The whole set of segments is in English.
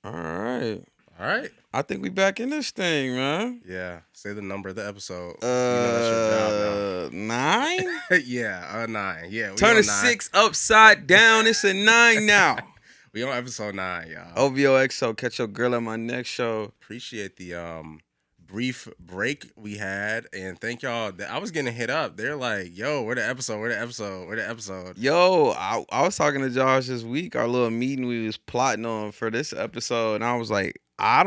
All right. All right. I think we back in this thing, man. Yeah. Say the number of the episode. You know that's your job 9? now. Yeah, 9. Yeah, we Turn a on 9. 6 upside down. It's a 9 now. We on episode 9, y'all. OVOXO, catch your girl on my next show. Appreciate the brief break we had, and thank y'all. I was getting hit up. They're like, "Yo, where the episode? Where the episode? Where the episode?" Yo, I was talking to Josh this week, our little meeting we was plotting on for this episode, and I was like, I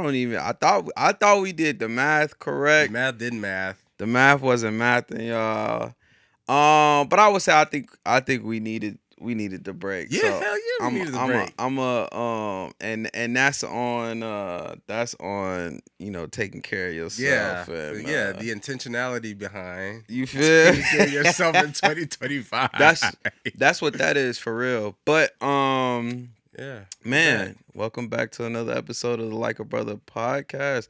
thought we did the math correct. The math didn't math. The math wasn't mathing, y'all. But I would say I think we needed the break. Yeah, so hell yeah, we needed the break. And that's on taking care of yourself. Yeah, and, the intentionality behind you feel taking care of yourself in 2025. That's what that is for real. But yeah, man, welcome back to another episode of the Like a Brother podcast.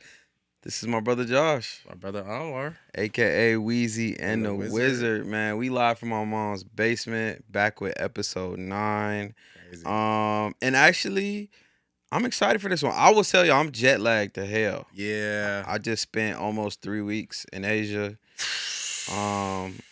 This is my brother Josh. My brother Anwar. AKA Wheezy and the Wizard, man. We live from my mom's basement, back with episode 9. Crazy. And actually, I'm excited for this one. I will tell you, I'm jet lagged to hell. Yeah. I just spent almost 3 weeks in Asia,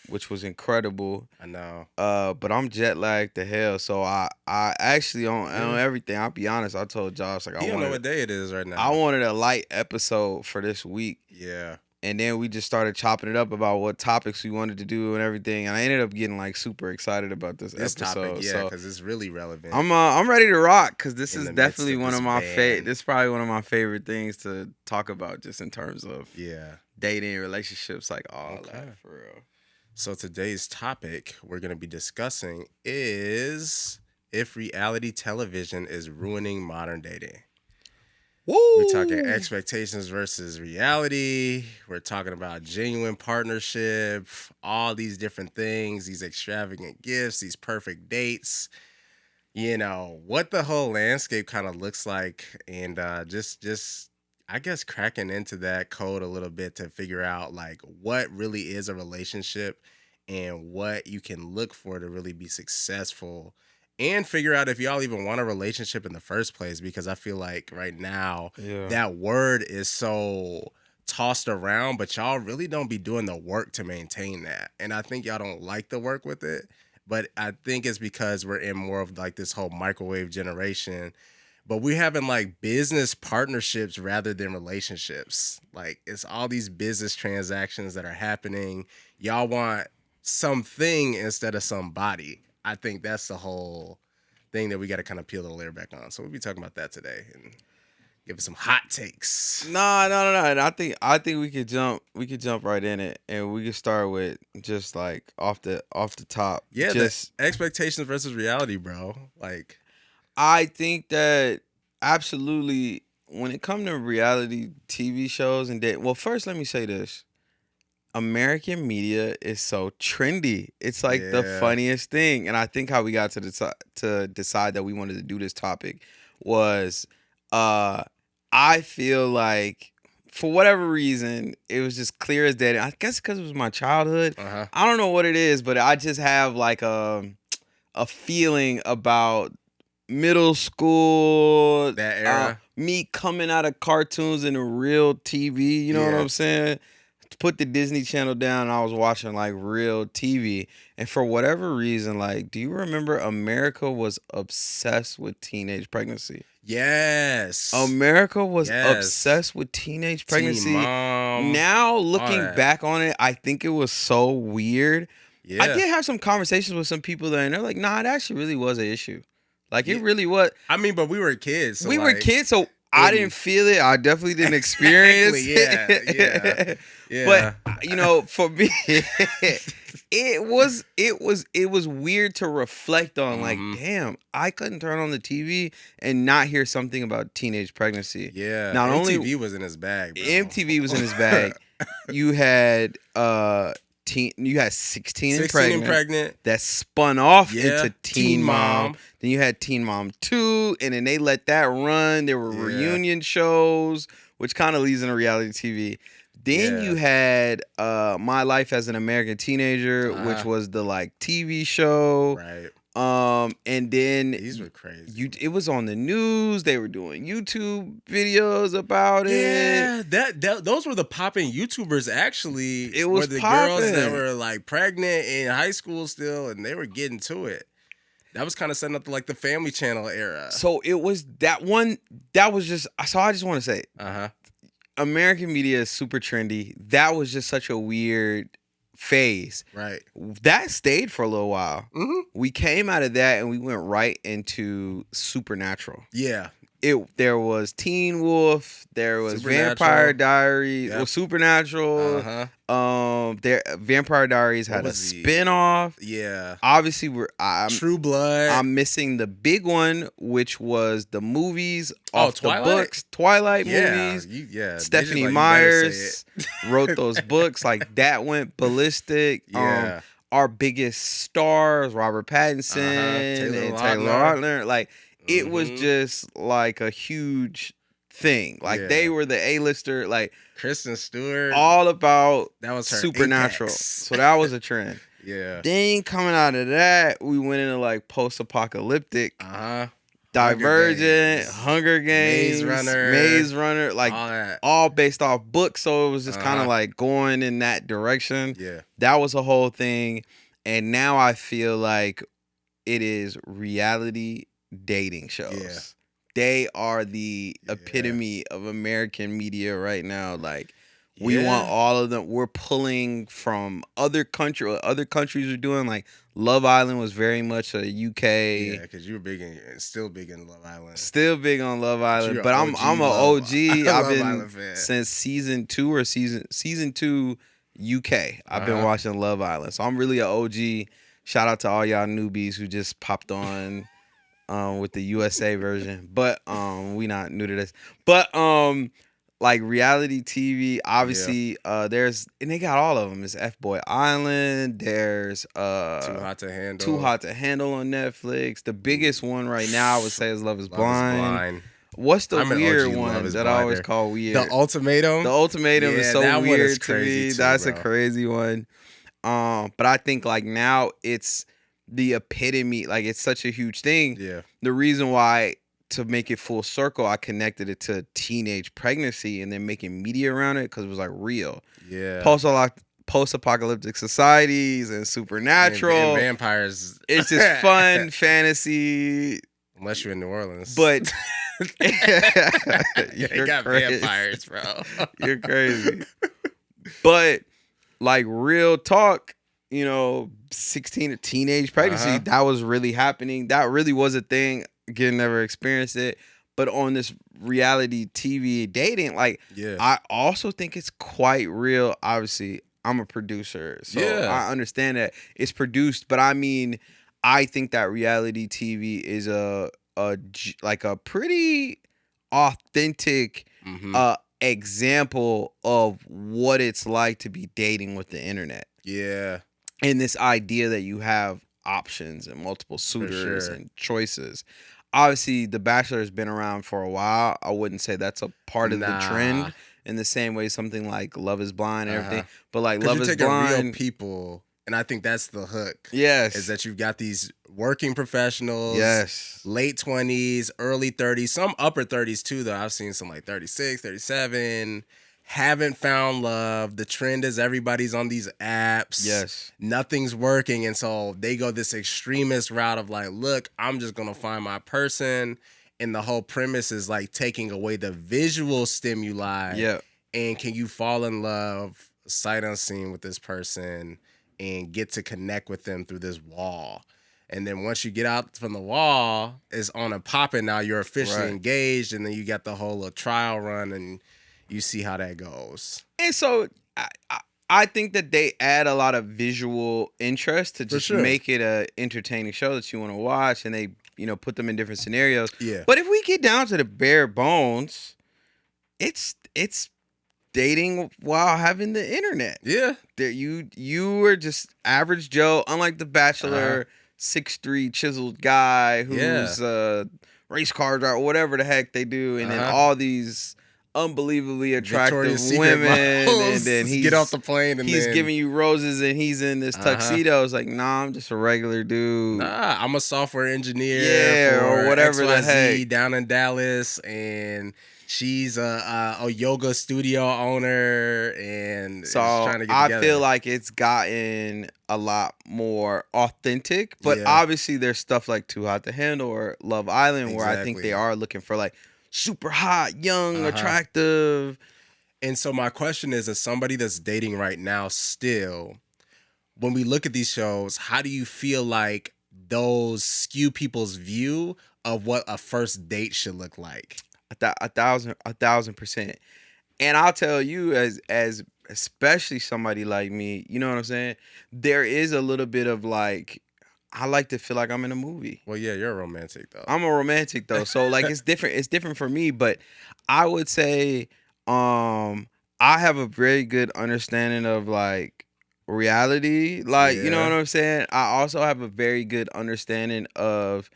which was incredible. I know. But I'm jet lagged to hell. So I actually on everything. I'll be honest. I told Josh I don't know what day it is right now. I wanted a light episode for this week. Yeah. And then we just started chopping it up about what topics we wanted to do and everything. And I ended up getting like super excited about this episode. Topic, yeah, because it's really relevant. I'm ready to rock because this is definitely one of my favorite. This is probably one of my favorite things to talk about, just in terms of dating, relationships, like all that for real. So today's topic we're gonna be discussing is if reality television is ruining modern dating. Woo! We're talking expectations versus reality. We're talking about genuine partnership, all these different things, these extravagant gifts, these perfect dates. You know, what the whole landscape kind of looks like, and just I guess cracking into that code a little bit to figure out like what really is a relationship and what you can look for to really be successful. And figure out if y'all even want a relationship in the first place, because I feel like right now that word is so tossed around, but y'all really don't be doing the work to maintain that. And I think y'all don't like the work with it, but I think it's because we're in more of like this whole microwave generation, but we're having like business partnerships rather than relationships. Like it's all these business transactions that are happening. Y'all want something instead of somebody. I think that's the whole thing that we got to kind of peel the layer back on. So we'll be talking about that today and give us some hot takes. No. And I think we could jump right in it, and we could start with just like off the top. Yeah, just expectations versus reality, bro. Like, I think that absolutely when it comes to reality TV shows and well, first let me say this. American media is so trendy. It's like the funniest thing. And I think how we got to decide that we wanted to do this topic was I feel like for whatever reason, it was just clear as day. I guess because it was my childhood. I don't know what it is, but I just have like a feeling about middle school. That era. Me coming out of cartoons and the real TV. You know what I'm saying? Put the Disney Channel down and I was watching like real TV. And for whatever reason, like, do you remember America was obsessed with teenage pregnancy? Yes. America was obsessed with teenage pregnancy. Teen mom, now looking back on it, I think it was so weird. Yeah. I did have some conversations with some people there and they're like, nah, it actually really was an issue. Like it really was. I mean, but we were kids. So were kids, so I didn't feel it. I definitely didn't experience it. Yeah. But you know, for me, it was weird to reflect on. Like, damn, I couldn't turn on the TV and not hear something about teenage pregnancy. Yeah. Not MTV was in his bag, bro. MTV was in his bag. You had you had 16 and pregnant that spun off into Teen Mom. Then you had Teen Mom 2, and then they let that run. There were reunion shows, which kind of leads into reality TV. Then you had My Life as an American Teenager, which was the like TV show. Right. And then These were crazy. it was on the news. They were doing YouTube videos about it. Yeah, those were the popping YouTubers. Actually, It was were the girls that popping. were like pregnant in high school still, and they were getting to it. That was kind of setting up like the Family Channel era. So it was that one. That was just. So I just want to say, American media is super trendy. That was just such a weird phase. Right. That stayed for a little while. Mm-hmm. We came out of that and we went right into Supernatural. Yeah. There was Teen Wolf, there was Vampire Diaries, well, Supernatural. Vampire Diaries had a spinoff. Yeah. Obviously, True Blood. I'm missing the big one, which was the movies off Twilight? the books, Twilight movies. Stephanie Myers wrote those books. Like that went ballistic. Yeah. Our biggest stars, Robert Pattinson and Taylor Lautner, like. It was just like a huge thing. Like they were the A-lister, like Kristen Stewart. All about that was her Supernatural. Apex. So that was a trend. Yeah. Then coming out of that, we went into like post-apocalyptic, Divergent, Hunger Games, Maze Runner, like all based off books. So it was just kind of like going in that direction. Yeah. That was a whole thing. And now I feel like it is reality dating shows. Yeah. They are the epitome of American media right now. Like we want all of them. We're pulling from other countries are doing. Like Love Island was very much a UK. Yeah, because you were still big in Love Island. Still big on Love Island, but I'm an OG. I've been since season 2 UK. I've been watching Love Island, so I'm really an OG. Shout out to all y'all newbies who just popped on. With the USA version, but we not new to this. But like reality TV, obviously, there's and they got all of them. It's F-Boy Island. There's Too Hot to Handle. Too Hot to Handle on Netflix. The biggest one right now I would say is Love Is Blind. What's the weird one that I always call weird? The Ultimatum. The Ultimatum is so weird to me. That's too, a crazy one. But I think like now it's the epitome, like it's such a huge thing. Yeah. The reason why, to make it full circle, I connected it to teenage pregnancy and then making media around it because it was like real. Yeah. Post-apocalyptic societies and Supernatural. And vampires. It's just fun fantasy. Unless you're in New Orleans. But you got crazy. Vampires, bro. You're crazy. But like real talk, 16 teenage pregnancy, that was really happening. That really was a thing. Again, never experienced it. But on this reality TV dating, like, I also think it's quite real. Obviously, I'm a producer, so I understand that it's produced. But I mean, I think that reality TV is a pretty authentic example of what it's like to be dating with the internet. Yeah. And this idea that you have options and multiple suitors and choices. Obviously, The Bachelor has been around for a while. I wouldn't say that's a part of the trend in the same way something like Love Is Blind and everything. But like Love Is Blind, real people, and I think that's the hook. Yes, is that you've got these working professionals. Yes, late 20s, early 30s, some upper 30s too. Though I've seen some like 36, 37. Haven't found love. The trend is everybody's on these apps. Yes. Nothing's working. And so they go this extremist route of like, look, I'm just going to find my person. And the whole premise is like taking away the visual stimuli. Yeah. And can you fall in love sight unseen with this person and get to connect with them through this wall? And then once you get out from the wall, it's on a popping. Now you're officially engaged. And then you got the whole trial run and you see how that goes. And so I think that they add a lot of visual interest to just make it a entertaining show that you want to watch, and they, put them in different scenarios. Yeah. But if we get down to the bare bones, it's dating while having the internet. Yeah. That you were just average Joe, unlike The Bachelor, 6'3" chiseled guy who's race car driver, whatever the heck they do, and then all these unbelievably Victoria's attractive Secret women, and then models get off the plane and he's then giving you roses, and he's in this tuxedo. It's like, nah, I'm just a regular dude. nah, I'm a software engineer Yeah, or for whatever the XYZ heck. down in Dallas, and she's a yoga studio owner and is So trying to get I feel together. like it's gotten a lot more authentic, but Yeah. obviously there's stuff like Too Hot to Handle or Love Island where I think they Exactly. are looking for like super hot, young, Uh-huh. attractive. And so my question is, as somebody that's dating right now still, when we look at these shows, how do you feel like those skew people's view of what a first date should look like? A thousand percent. And I'll tell you, as especially somebody like me, you know what I'm saying? There is a little bit of like, I like to feel like I'm in a movie. Well, yeah, you're a romantic though. I'm a romantic though, so like it's different. It's different for me, but I would say, I have a very good understanding of like reality. Like, you know what Yeah. I'm saying? I also have a very good understanding of,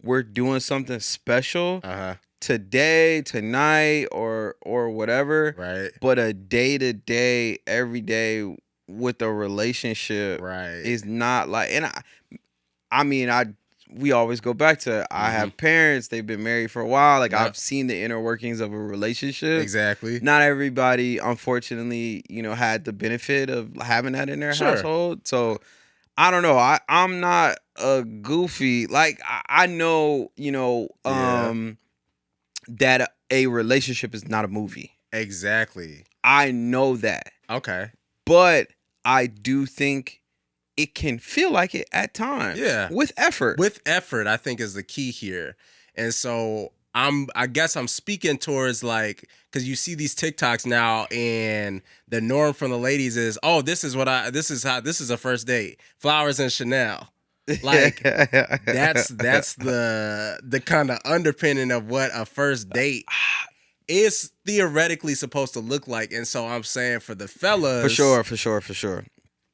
we're doing something special Uh-huh. today, tonight, or whatever. Right. But a day to day, every day with a relationship Right. is not like, and I mean, we always go back to I have parents, they've been married for a while. Like Yep. I've seen the inner workings of a relationship. Exactly. Not everybody, unfortunately, had the benefit of having that in their Sure. household. So I don't know. I'm not a goofy. Like I know, that a relationship is not a movie. Exactly. I know that. Okay. But I do think it can feel like it at times. Yeah. With effort. With effort, I think is the key here. And so I guess I'm speaking towards like, because you see these TikToks now, and the norm from the ladies is, oh, this is a first date. Flowers and Chanel. Like that's the kind of underpinning of what a first date is theoretically supposed to look like. And so I'm saying for the fellas, For sure.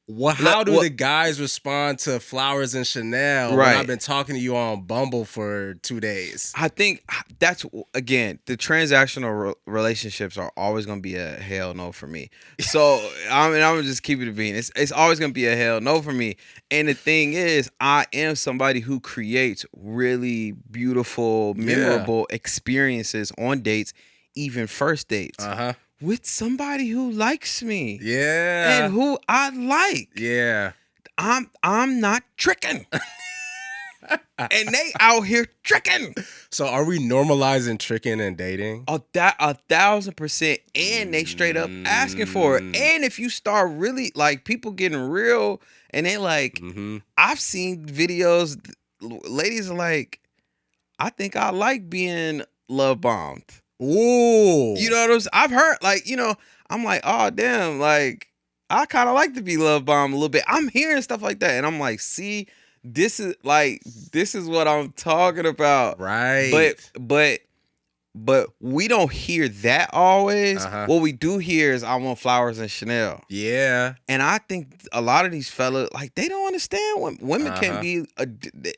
well, how do the guys respond to Flowers and Chanel when I've been talking to you on Bumble for 2 days? I think that's, again, the transactional relationships are always going to be a hell no for me. So I'm gonna just keep it a bean. It's always going to be a hell no for me. And the thing is, I am somebody who creates really beautiful, memorable experiences on dates, even first dates. With somebody who likes me. Yeah. And who I like. Yeah. I'm not tricking. And they out here tricking. So are we normalizing tricking and dating? 1,000%. And they straight up asking for it. And if you start really, like, people getting real, and they like, I've seen videos, ladies are like, I think I like being love bombed. Ooh. You know what I'm saying? I've heard, like, I'm like, oh, damn, like, I kind of like to be love bombed a little bit. I'm hearing stuff like that. And I'm like, see, this is what I'm talking about. Right. But we don't hear that always. Uh-huh. What we do hear is I want Flowers and Chanel. Yeah. And I think a lot of these fellas, like, they don't understand when women can be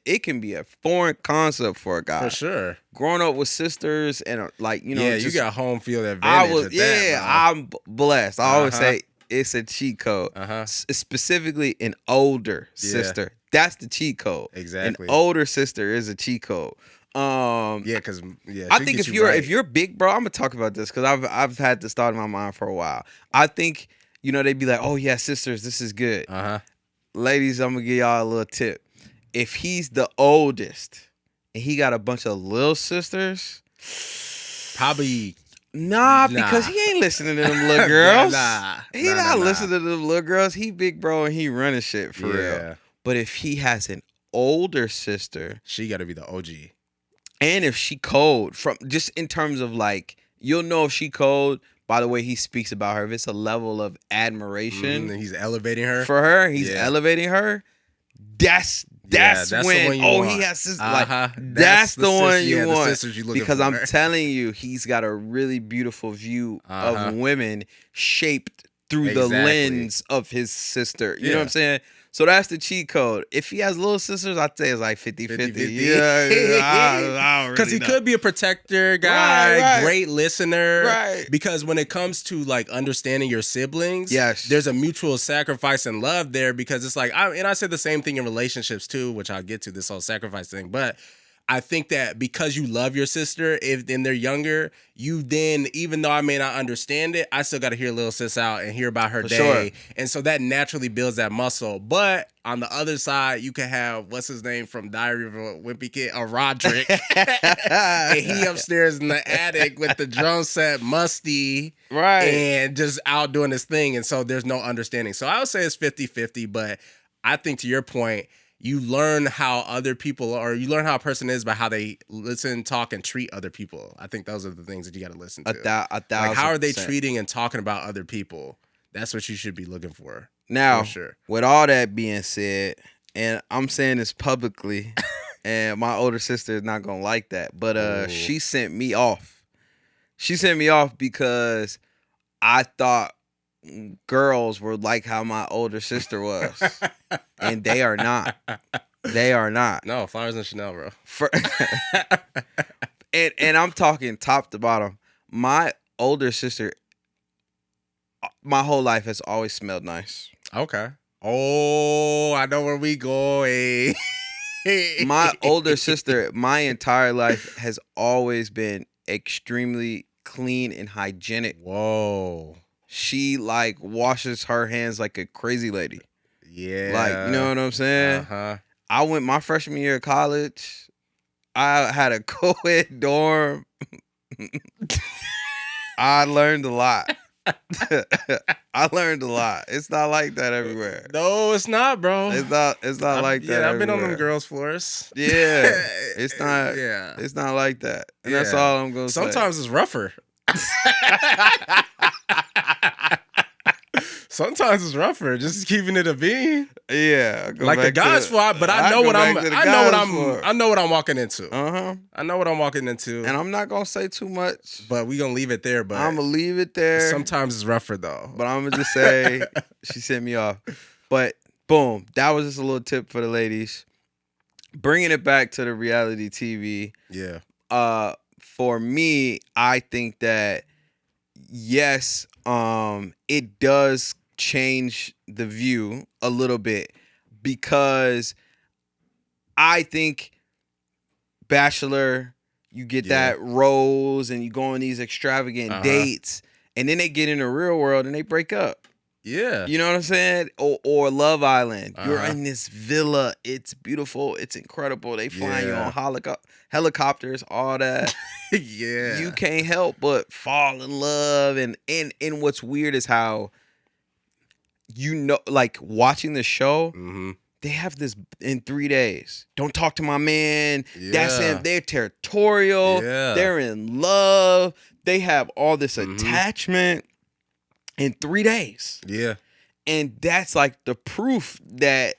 it can be a foreign concept for a guy. For sure. Growing up with sisters and like, yeah, you got home field advantage. I'm blessed. I always say it's a cheat code. Specifically an older sister. That's the cheat code. Exactly. An older sister is a cheat code. Because I think if you're big, bro, I'm gonna talk about this because I've had this thought in my mind for a while. I think they'd be like, oh yeah, sisters, this is good. Ladies, I'm gonna give y'all a little tip. If he's the oldest and he got a bunch of little sisters, probably because he ain't listening to them little girls. He not listening to them little girls. He big bro and he running shit for real. But if he has an older sister, she got to be the OG. And if she cold, from just in terms of like, you'll know if she cold by the way he speaks about her. If it's a level of admiration, he's elevating her for her. He's elevating her. That's when he has sisters. That's the one you want. The sisters you looking because for. I'm telling you, he's got a really beautiful view of women shaped through the lens of his sister. You know what I'm saying? So that's the cheat code. If he has little sisters, I'd say it's like 50-50. 50-50. Yeah, I don't Because really he know. could be a protector guy, Right. great listener. Right. Because when it comes to like understanding your siblings, Yes. there's a mutual sacrifice and love there. Because it's like, I said the same thing in relationships too, which I'll get to this whole sacrifice thing. But I think that because you love your sister, if and they're younger, you then, even though I may not understand it, I still got to hear little sis out and hear about her For day. sure. And so that naturally builds that muscle. But on the other side, you can have, what's his name from Diary of a Wimpy Kid? Roderick. And he upstairs in the attic with the drum set, musty. Right. And just out doing his thing. And so there's no understanding. So I would say it's 50-50. But I think to your point, you learn how other people are, you learn how a person is by how they listen, talk, and treat other people. I think those are the things that you got to listen to. A thousand Like, how are they percent. treating and talking about other people? That's what you should be looking for. Now, For sure. with all that being said, and I'm saying this publicly, and my older sister is not gonna like that, but Ooh. she sent me off. She sent me off because I thought girls were like how my older sister was, and they are not. They are not. No, Flowers and Chanel, bro. And I'm talking top to bottom. My older sister, my whole life has always smelled nice. Okay. Oh, I know where we going. My older sister, my entire life has always been extremely clean and hygienic. Whoa. She like washes her hands like a crazy lady. Yeah. Like, you know what I'm saying? Uh-huh. I went my freshman year of college. I had a co-ed dorm. I learned a lot. I learned a lot. It's not like that everywhere. No, it's not, bro. It's not like that. Yeah, I've been on them everywhere. girls' floors. Yeah. It's not Yeah. it's not like that. And that's Yeah. all I'm gonna say. Sometimes it's rougher. Sometimes it's rougher. Just keeping it a bean. Yeah. I go Like the back to- guys fly, but I know go what I'm back to the I know what guys I'm for. I know what I'm walking into. Uh-huh. I know what I'm walking into. And I'm not gonna say too much. But we gonna leave it there. But I'm gonna leave it there. sometimes it's rougher though. But I'm gonna just say she sent me off. But boom, that was just a little tip for the ladies. Bringing it back to the reality TV. Yeah. For me, I think that yes, it does change the view a little bit because I think Bachelor, you get Yeah. that rose and you go on these extravagant dates, and then they get in the real world and they break up. Yeah. You know what I'm saying? Or Love Island. You're Uh-huh. in this villa. It's beautiful. It's incredible. They flying you Yeah. on helicopters, all that. Yeah. You can't help but fall in love. And what's weird is how, you know, like watching the show, Mm-hmm. they have this in 3 days. Don't talk to my man. That's Yeah. him. They're territorial. Yeah. They're in love. They have all this Mhm. attachment in 3 days. Yeah. And that's like the proof that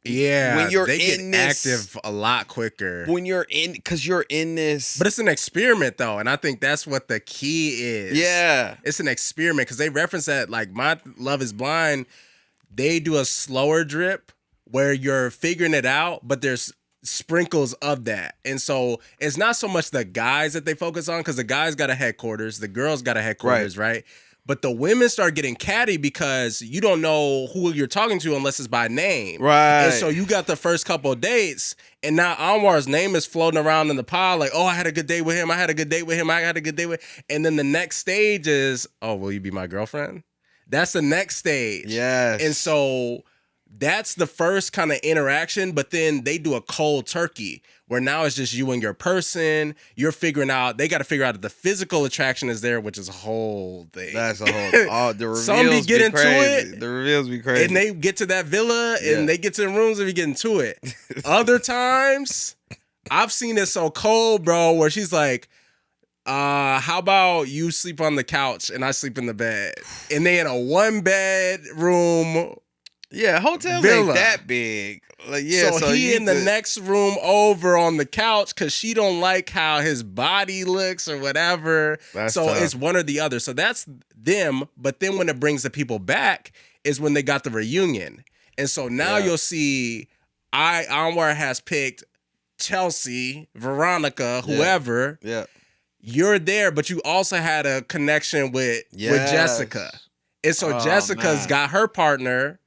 Yeah. when you're they get in this, active a lot quicker. when you're in, because you're in this. But it's an experiment though, and I think that's what the key is. Yeah. It's an experiment because they reference that like my Love is Blind, they do a slower drip where you're figuring it out, but there's sprinkles of that. And so it's not so much the guys that they focus on because the guys got a headquarters, the girls got a headquarters, right? But the women start getting catty because you don't know who you're talking to unless it's by name. Right. And so you got the first couple of dates, and now Anwar's name is floating around in the pile like, oh, I had a good date with him. I had a good date with him. I had a good date with. And then the next stage is, oh, will you be my girlfriend? That's the next stage. Yes. And so that's the first kind of interaction, but then they do a cold turkey where now it's just you and your person. You're figuring out, they got to figure out if the physical attraction is there, which is a whole thing. That's a whole. Oh, the reveals Some be getting to crazy. it, The reveals be crazy. and they get to that villa Yeah. and they get to the rooms and we get into it. Other times, I've seen it so cold, bro, where she's like, how about you sleep on the couch and I sleep in the bed? And they in a 1-bedroom. Yeah, hotels Villa. ain't that big. Like, yeah, so he you in the could- next room over on the couch because she don't like how his body looks or whatever. That's so tough. it's one or the other. So that's them. But then when it brings the people back is when they got the reunion. And so now Yeah. you'll see Anwar has picked Chelsea, Veronica, Yeah. whoever. Yeah. You're there, but you also had a connection with Jessica. Yes. And so Oh Jessica's man. got her partner,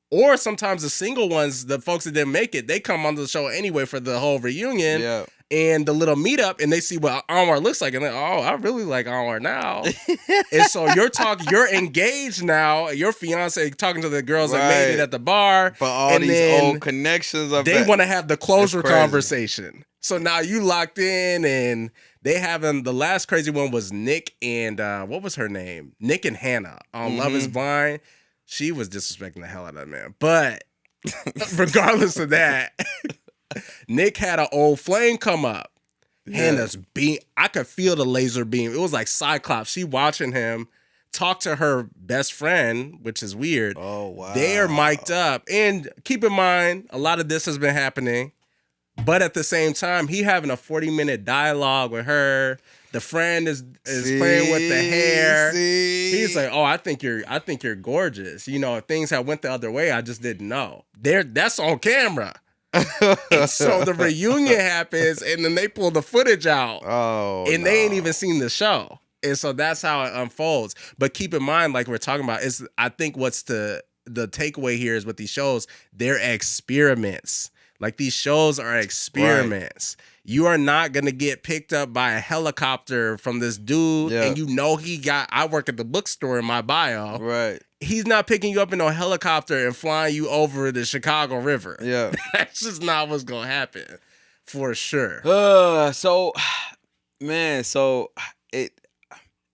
or sometimes the single ones, the folks that didn't make it, they come on the show anyway for the whole reunion Yeah. and the little meetup, and they see what Anwar looks like, and they're, oh, I really like Anwar now. And so you're engaged now. Your fiance talking to the girls that made it Right. at the bar, But all and these then old connections are they back. want to have the closure crazy. conversation. So now you locked in, and they having the last crazy one was Nick and what was her name? Nick and Hannah on Love Is Blind. She was disrespecting the hell out of that man. But regardless of that, Nick had an old flame come up. Yeah. Hannah's beam. I could feel the laser beam. It was like Cyclops. She watching him talk to her best friend, which is weird. Oh wow. They are mic'd up. And keep in mind, a lot of this has been happening. But at the same time, he having a 40-minute dialogue with her. The friend is playing with the hair. He's like, "Oh, I think you're gorgeous. You know, if things had went the other way, I just didn't know." That's on camera. And so the reunion happens, and then they pull the footage out. Oh, and they ain't even seen the show. And so that's how it unfolds. But keep in mind, like we're talking about, is I think what's the takeaway here is with these shows, they're experiments. Like these shows are experiments. Right. You are not gonna get picked up by a helicopter from this dude, and you know I work at the bookstore in my bio. Right. He's not picking you up in a helicopter and flying you over the Chicago River. Yeah. That's just not what's gonna happen. For sure. So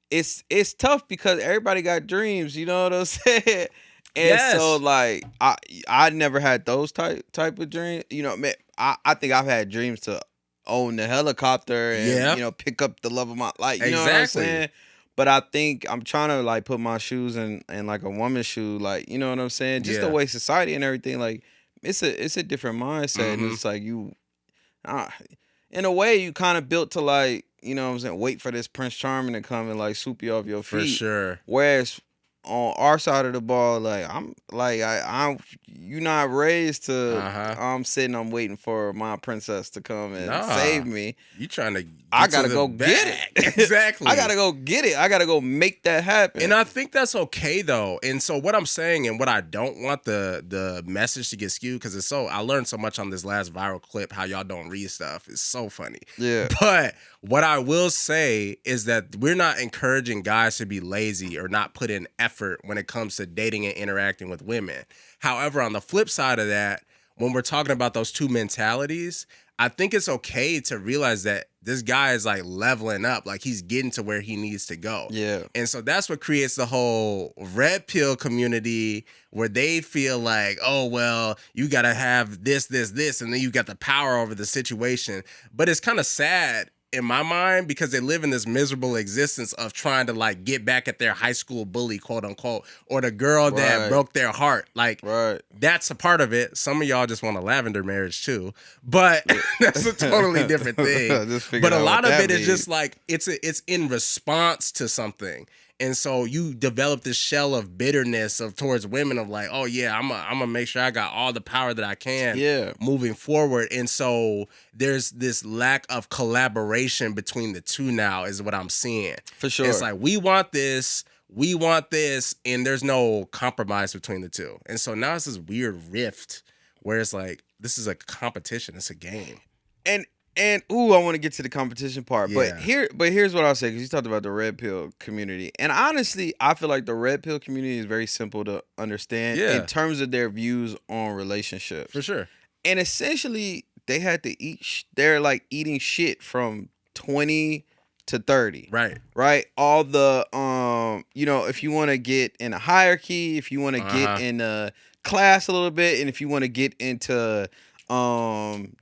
it's tough because everybody got dreams, you know what I'm saying? And so like I never had those type of dreams. You know, man, I think I've had dreams to own the helicopter and you know, pick up the love of my life. You know what I'm saying? But I think I'm trying to like put my shoes in like a woman's shoe, like, you know what I'm saying? Just the way society and everything, like it's a different mindset. And it's like in a way you kind of built to like, you know what I'm saying, wait for this Prince Charming to come and like swoop you off your feet. For sure. Whereas on our side of the ball, like I'm you not raised to I'm waiting for my princess to come and save me. You trying to I gotta go get it. Exactly. I gotta go get it. I gotta go make that happen. And I think that's okay though. And so what I'm saying, and what I don't want the message to get skewed, because it's I learned so much on this last viral clip how y'all don't read stuff. It's so funny. Yeah. But what I will say is that we're not encouraging guys to be lazy or not put in effort when it comes to dating and interacting with women. However, on the flip side of that, when we're talking about those two mentalities, I think it's okay to realize that this guy is like leveling up, like he's getting to where he needs to go. Yeah. And so that's what creates the whole red pill community where they feel like, oh, well, you got to have this, and then you got the power over the situation. But it's kind of sad in my mind, because they live in this miserable existence of trying to like get back at their high school bully, quote unquote, or the girl that broke their heart. Like that's a part of it. Some of y'all just want a lavender marriage too, but that's a totally different thing. But a lot of it is just like, it's in response to something. And so you develop this shell of bitterness towards women of like, oh yeah, I'm gonna make sure I got all the power that I can moving forward. And so there's this lack of collaboration between the two now is what I'm seeing. For sure. It's like, we want this, and there's no compromise between the two. And so now it's this weird rift where it's like, this is a competition, it's a game. And I want to get to the competition part, but here's what I'll say, because you talked about the red pill community, and honestly, I feel like the red pill community is very simple to understand in terms of their views on relationships. For sure. And essentially, they had to eat. They're like eating shit from 20 to 30. Right. All the you know, if you want to get in a hierarchy, if you want to get in a class a little bit, and if you want to get into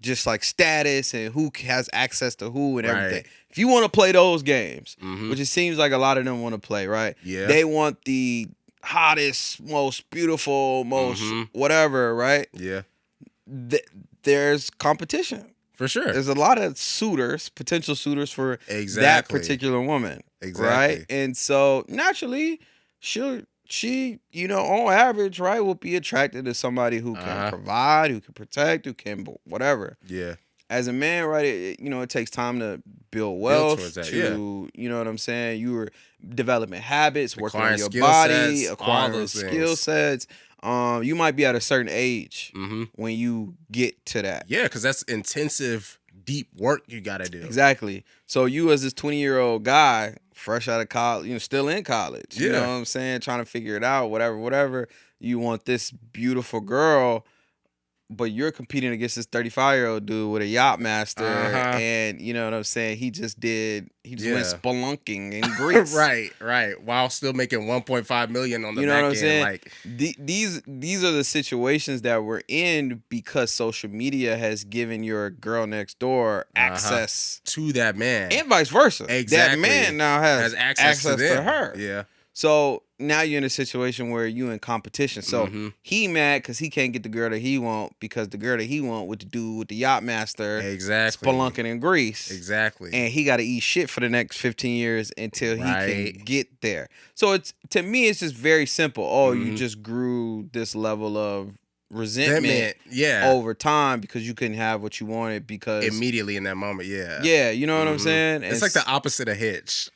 just like status and who has access to who and everything. If you want to play those games, which it seems like a lot of them want to play, right? Yeah. They want the hottest, most beautiful, most whatever, right? Yeah. There's competition. For sure. There's a lot of potential suitors for that particular woman. Exactly. Right? And so naturally, she'll she, on average, right, will be attracted to somebody who can provide, who can protect, who can whatever. Yeah. As a man, right, it takes time to build wealth, towards that, you know what I'm saying? You were developing habits, working on Acquiring your skill body, sets, all acquiring those skill things. sets. You might be at a certain age Mm-hmm. when you get to that. Yeah, because that's intensive, deep work you got to do. Exactly. So you as this 20-year-old guy, fresh out of college, still in college, you know what I'm saying, trying to figure it out, whatever. You want this beautiful girl, but you're competing against this 35-year-old dude with a yacht master, and you know what I'm saying? He just went spelunking in Greece. right. While still making 1.5 million on the You know back what I'm end. saying? Like these are the situations that we're in because social media has given your girl next door access to that man. And vice versa. Exactly. That man now has access to her. Yeah. So now you're in a situation where you in competition. So he mad because he can't get the girl that he want because the girl that he want with the dude with the yacht master spelunking in Greece. Exactly. And he got to eat shit for the next 15 years until he can get there. So to me, it's just very simple. Oh, you just grew this level of resentment over time because you couldn't have what you wanted because immediately in that moment. Yeah, you know what I'm saying? It's like the opposite of Hitch.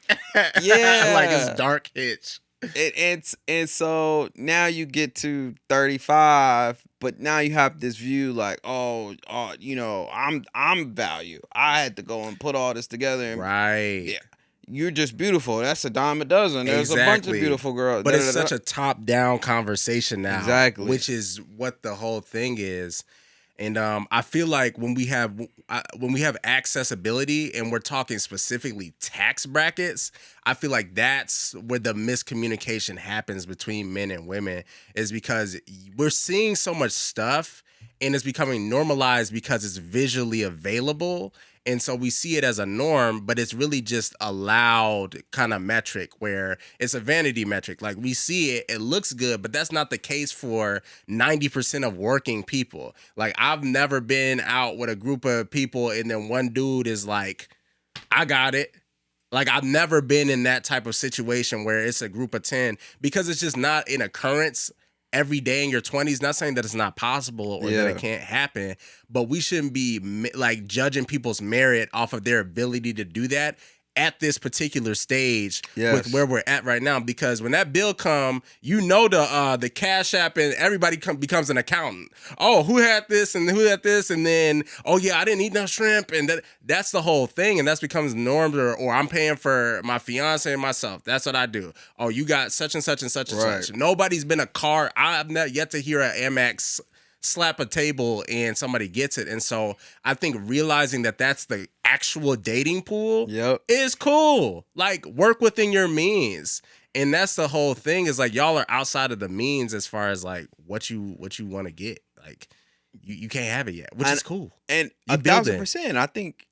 Yeah. Like it's dark Hitch. And so now you get to 35, but now you have this view like, I'm value. I had to go and put all this together. And, yeah, you're just beautiful. That's a dime a dozen. There's a bunch of beautiful girls. But it's such a top-down conversation now. Exactly. Which is what the whole thing is. And I feel like when we have accessibility and we're talking specifically tax brackets, I feel like that's where the miscommunication happens between men and women, is because we're seeing so much stuff and it's becoming normalized because it's visually available. And so we see it as a norm, but it's really just a loud kind of metric where it's a vanity metric. Like we see it, it looks good, but that's not the case for 90% of working people. Like I've never been out with a group of people and then one dude is like, I got it. Like I've never been in that type of situation where it's a group of 10 because it's just not an occurrence every day in your 20s. Not saying that it's not possible or that it can't happen, but we shouldn't be like judging people's merit off of their ability to do that at this particular stage with where we're at right now. Because when that bill come, the Cash App and everybody becomes an accountant. Oh, who had this and who had this, and then I didn't eat no shrimp, and that's the whole thing, and that becomes norms. Or I'm paying for my fiance and myself. That's what I do. Oh, you got such and such and such and such. Nobody's been a car. I've not yet to hear an Amex slap a table and somebody gets it. And so I think realizing that that's the actual dating pool is cool. Like work within your means. And that's the whole thing, is like y'all are outside of the means as far as like what you want to get. Like you can't have it yet, which is cool. And 1,000%, I think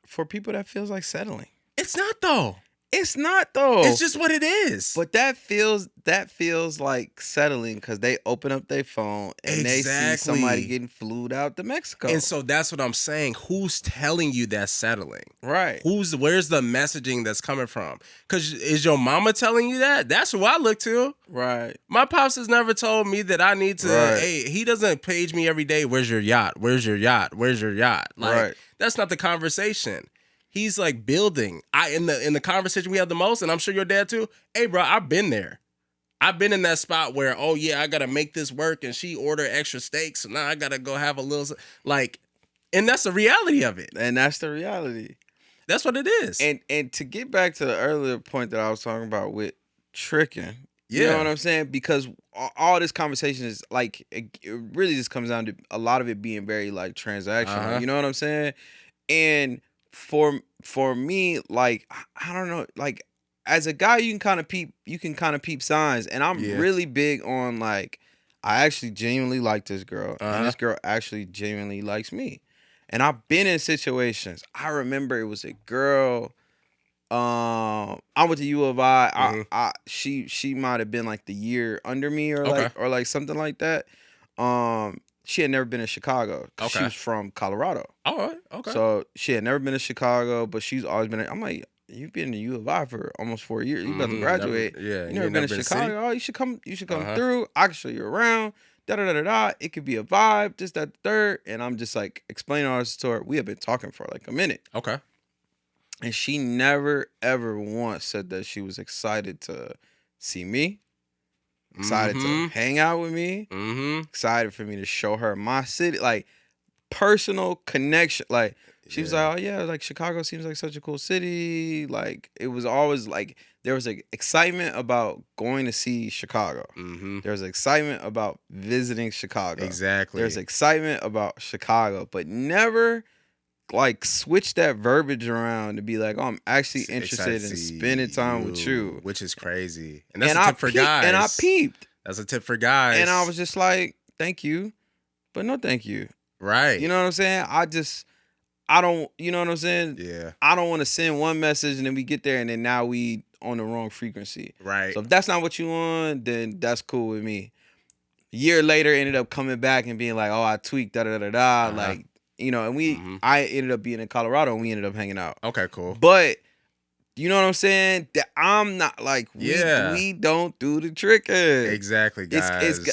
for people that feels like settling. It's not though. It's not though. It's just what it is. But that feels like settling because they open up their phone and they see somebody getting flued out to Mexico. And so that's what I'm saying. Who's telling you that's settling? Right. Where's the messaging that's coming from? Because is your mama telling you that? That's who I look to. Right. My pops has never told me that I need to. Hey, he doesn't page me every day. Where's your yacht? Where's your yacht? Where's your yacht? Like that's not the conversation. He's like building. In the conversation we have the most, and I'm sure your dad too. Hey, bro, I've been there. I've been in that spot where, I gotta make this work, and she ordered extra steaks, so now I gotta go have a little and that's the reality of it. And that's the reality. That's what it is. And to get back to the earlier point that I was talking about with tricking, you know what I'm saying? Because all this conversation is like it really just comes down to a lot of it being very like transactional. You know what I'm saying? And for me, like I don't know, like as a guy, you can kind of peep signs, and I'm really big on like I actually genuinely like this girl, and this girl actually genuinely likes me, and I've been in situations. I remember it was a girl. I went to U of I. She might have been like the year under me or like something like that. She had never been in Chicago. She was from Colorado. All right. Okay. So she had never been to Chicago, but she's always been. I'm like, you've been to U of I for almost 4 years. You about to Never, graduate. yeah, You and you never ain't been never to been to the city. Chicago. Oh, you should come. You should Uh come huh. through. I can show you around. Da da da da da. It could be a vibe. Just that third. And I'm just like explaining all this to her. We have been talking for like a minute, Okay. and she never ever once said that she was excited to see me, excited to Mm-hmm. hang out with me, Mm-hmm. excited for me to show her my city, like personal connection. Like she was Yeah. like, "Oh yeah, like Chicago seems like such a cool city." Like it was always like there was like excitement about going to see Chicago. Mm-hmm. There was excitement about visiting Chicago. There's Exactly. excitement about Chicago, but never like switch that verbiage around to be like, "Oh, I'm actually Excited interested to in see spending time with you, you." which is crazy, and that's And a I tip for peeped, and I guys. peeped, That's a tip for and I guys. was just like, "Thank you, but no, thank you." You Right. know what I'm saying? I don't, you know what I'm saying? Yeah. I don't want to send one message and then we get there and then now we on the wrong frequency. Right. So if that's not what you want, then that's cool with me. A year later, ended up coming back and being like, "Oh, I tweaked, da da da da," Uh-huh. like, you know. And Mm-hmm. I ended up being in Colorado and we ended up hanging out. Okay. Cool. But you know what I'm saying? That I'm not like Yeah. we don't do the tricking. Exactly, It's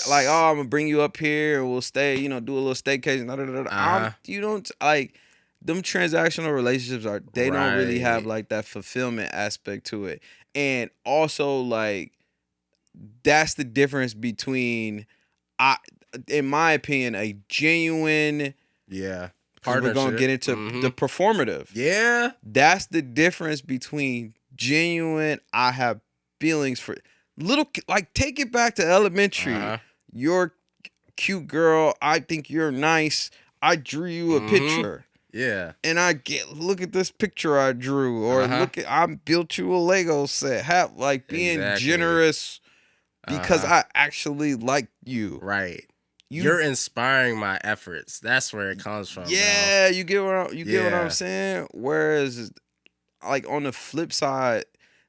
like, guys. oh, I'm gonna bring you up here and we'll stay, you know, do a little staycation. Da, da, da, da. Uh-huh. You don't like them transactional relationships they don't really have Right. like that fulfillment aspect to it. And also like that's the difference between I in my opinion, a genuine Yeah. because we're gonna Partnership. get into Mm-hmm. the performative. Yeah. That's the difference between genuine. I have feelings for like take it back to elementary. Uh-huh. You're cute girl. I think you're nice. I drew you a Mm-hmm. picture. Yeah. And I get look at this picture I drew, or Uh-huh. look at I built you a Lego set. Have like being Exactly. generous because Uh-huh. I actually like you. Right. You You're inspiring my efforts. That's where it comes from, bro. yeah, you get what I'm Yeah. saying. Whereas like on the flip side,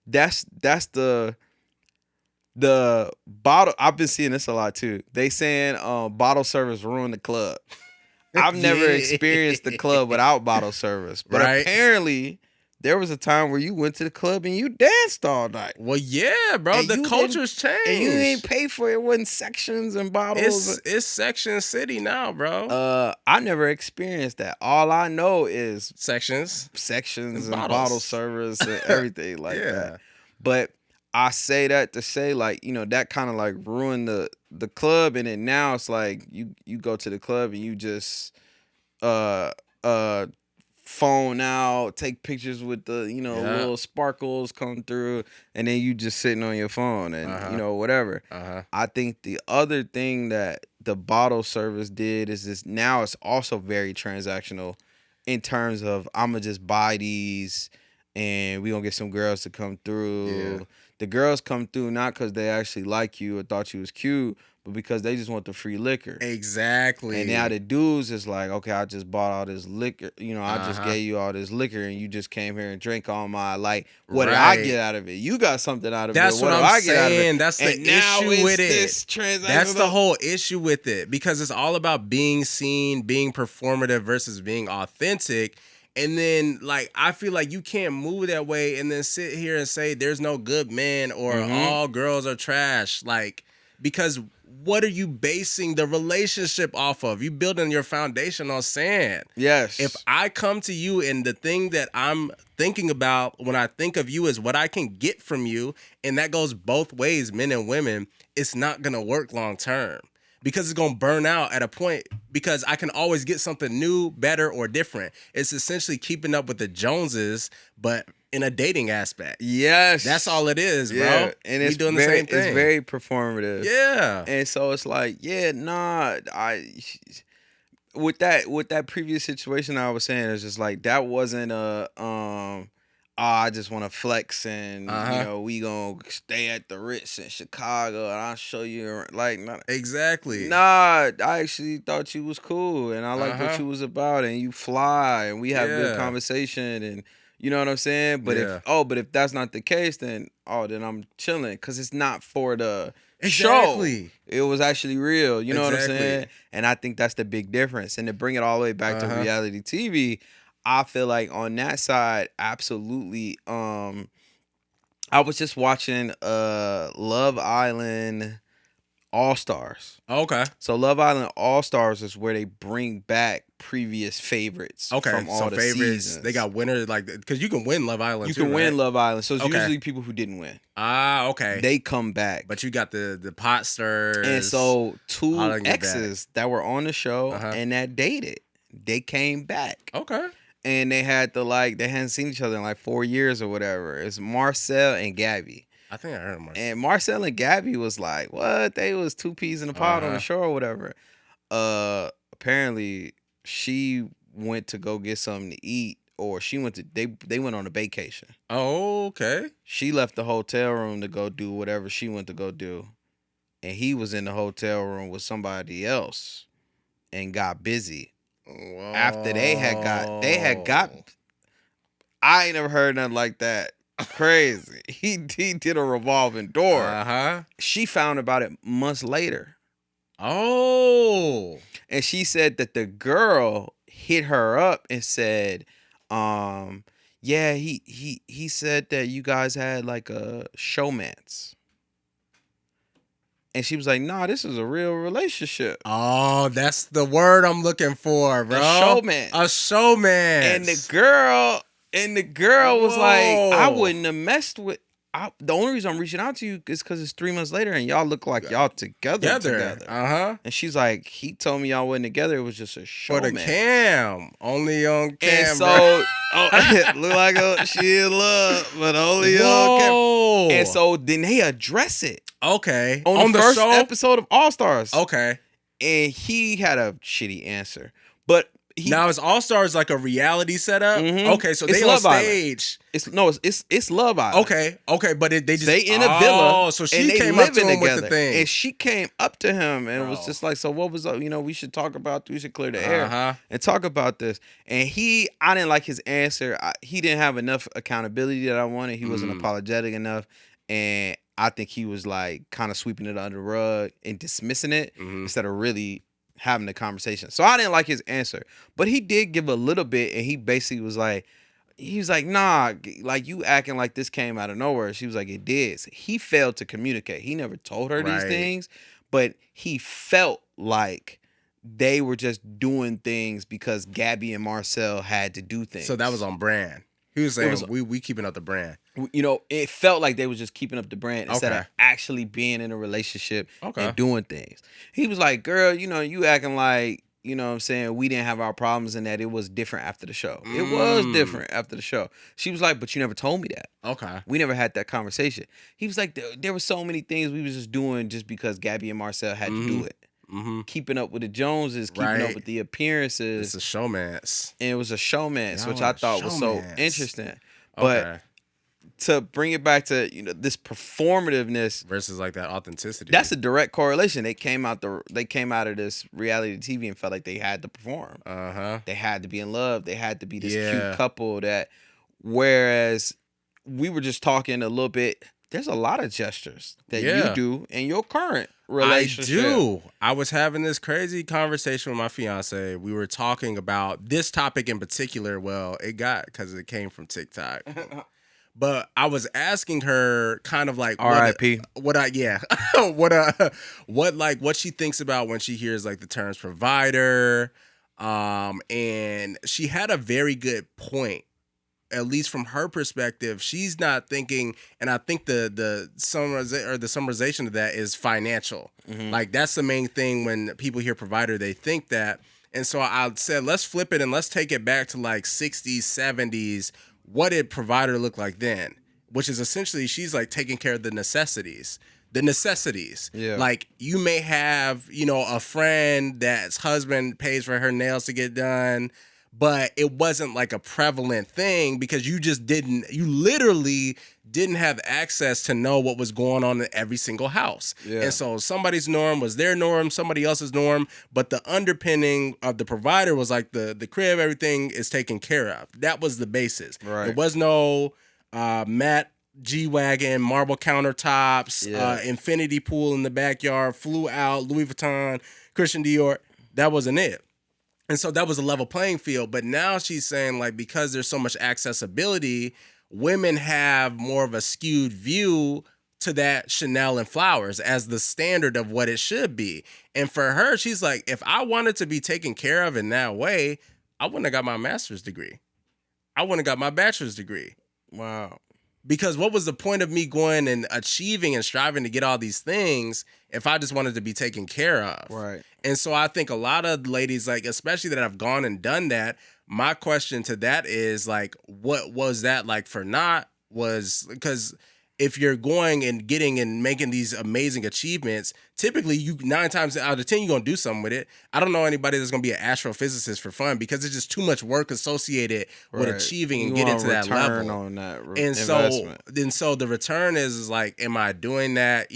that's the bottle. I've been seeing this a lot too. They saying bottle service ruined the club. I've never experienced the club without bottle service, but Right. apparently there was a time where you went to the club and you danced all night. Well, yeah, bro. And The you culture's changed. And you ain't pay for it. It wasn't sections and bottles. It's Section City now, bro. I never experienced that. All I know is Sections. sections And and bottles. bottle service and everything like Yeah. that. But I say that to say like, you know, that kind of like ruined the club, and then now it's like you go to the club and you just uh uh phone out, take pictures with the, you know, Yeah. little sparkles come through, and then you just sitting on your phone and you know, whatever. Uh-huh. I think the other thing that the bottle service did is this now it's also very transactional in terms of I'm gonna just buy these and we gonna get some girls to come through. Yeah. The girls come through not because they actually like you or thought you was cute, but because they just want the free liquor. Exactly. And now the dudes is like, okay, I just bought all this liquor. You know, I just Uh-huh. gave you all this liquor and you just came here and drank all my, like, what did I Right. get out of it? You got something out of That's it. what do I'm I get out of it? saying. That's the And now issue it's with it. this transactional. That's the whole issue with it, because it's all about being seen, being performative versus being authentic. And then, like, I feel like you can't move that way and then sit here and say there's no good men or all girls are trash. Like, because what are you basing the relationship off of? You building your foundation on sand. Yes. If I come to you and the thing that I'm thinking about when I think of you is what I can get from you, and that goes both ways, men and women, it's not going to work long term. Because it's going to burn out at a point, because I can always get something new, better, or different. It's essentially keeping up with the Joneses, but in a dating aspect. Yes. That's all it is, bro. Yeah. And we it's doing very, the same thing. It's very performative. Yeah. And so it's like, yeah, nah, with that previous situation I was saying, it's just like that wasn't a I just want to flex and you know we gonna stay at the Ritz in Chicago and I'll show you like Exactly. nah. I actually thought you was cool and I liked what you was about and you fly and we have good Yeah. conversation and you know what I'm saying. But Yeah. if that's not the case, then I'm chilling because it's not for the Exactly. show. It was actually real. You know what I'm Exactly. saying? And I think that's the big difference. And to bring it all the way back to reality TV, I feel like on that side, absolutely. I was just watching Love Island All Stars. Okay. So Love Island All Stars is where they bring back previous favorites Okay. from all So the favorites, seasons. they got winners like because you can win Love Island. You too, can win right? Love Island. So it's Okay. usually people who didn't win. Ah, okay. They come back. But you got the pot stirs. And so two all them get exes that were on the show and that dated, they came back. Okay. And they had they hadn't seen each other in like 4 years or whatever. It's Marcel and Gabby. I think I heard of Marcel. And Marcel and Gabby was like, what? They was two peas in a pod on the show or whatever. Apparently she went to go get something to eat, or she went to they went on a vacation. Oh, okay. She left the hotel room to go do whatever she went to go do. And he was in the hotel room with somebody else and got busy. Whoa. After they had got I ain't never heard nothing like that. Crazy. He did a revolving door. She found about it months later. Oh. And she said that the girl hit her up and said, yeah, he said that you guys had like a showmance. And she was like, nah, this is a real relationship. Oh, that's the word I'm looking for, bro. A showman. A showman. And the girl was like, I wouldn't have messed with. The only reason I'm reaching out to you is because it's 3 months later and y'all look like y'all together. And she's like, he told me y'all wasn't together. It was just a showman. For the cam. Only on camera. And so, look like she in love, but only on camera. And so then they address it. Okay. On the first show? episode of All Stars. Okay. And he had a shitty answer. But now is All Stars like a reality setup? Mm-hmm. Okay, so it's they Love on stage. Island. It's Love Island. Okay, but they just they in a villa. Oh, so she came up to him with the thing, and she came up to him and was just like, "So what was up? You know, we should talk about. We should clear the air and talk about this." And I didn't like his answer. He didn't have enough accountability that I wanted. He wasn't apologetic enough, and I think he was like kind of sweeping it under the rug and dismissing it instead of really having the conversation. So I didn't like his answer, but he did give a little bit, and he basically was like, nah, like you acting like this came out of nowhere. She was like, it did. So he failed to communicate. He never told her these things, but he felt like they were just doing things because Gabby and Marcel had to do things. So that was on brand. He was saying, we keeping up the brand. You know, it felt like they was just keeping up the brand instead of actually being in a relationship and doing things. He was like, girl, you know, you acting like, you know what I'm saying, we didn't have our problems and that it was different after the show. It was different after the show. She was like, but you never told me that. Okay. We never had that conversation. He was like, there were so many things we was just doing just because Gabby and Marcel had to do it. Keeping up with the Joneses, keeping up with the appearances. It's a showmance. And it was a showmance, which I thought was so interesting. But to bring it back to, you know, this performativeness versus like that authenticity. That's a direct correlation. They came out of this reality TV and felt like they had to perform. They had to be in love. They had to be this cute couple that, whereas we were just talking a little bit, there's a lot of gestures that you do in your current relationship. I do. I was having this crazy conversation with my fiance. We were talking about this topic in particular. Well, it got because it came from TikTok. But I was asking her kind of like R.I.P. what she thinks about when she hears like the terms provider. And she had a very good point. At least from her perspective, she's not thinking, and I think the summarization of that is financial. Like that's the main thing when people hear provider, they think that. And so I said, let's flip it and let's take it back to like 60s, 70s. What did provider look like then? Which is essentially she's like taking care of the necessities. Yeah. Like you may have, you know, a friend that's husband pays for her nails to get done, but it wasn't like a prevalent thing because you literally didn't have access to know what was going on in every single house. Yeah. And so somebody's norm was their norm, somebody else's norm, but the underpinning of the provider was like the crib, everything is taken care of. That was the basis. Right. There was no Matt G-Wagon, marble countertops, infinity pool in the backyard, flew out, Louis Vuitton, Christian Dior. That wasn't it. And so that was a level playing field. But now she's saying, like, because there's so much accessibility, women have more of a skewed view to that Chanel and flowers as the standard of what it should be. And for her, she's like, if I wanted to be taken care of in that way, I wouldn't have got my master's degree. I wouldn't have got my bachelor's degree. Wow. Because what was the point of me going and achieving and striving to get all these things if I just wanted to be taken care of? Right. And so I think a lot of ladies, like, especially that have gone and done that, my question to that is, like, what was that like for not? Was because if you're going and getting and making these amazing achievements, typically you 9 times out of 10 you're gonna do something with it. I don't know anybody that's gonna be an astrophysicist for fun because it's just too much work associated with Right. achieving and You getting want to that return level. on that And investment. so the return is like, am I doing that,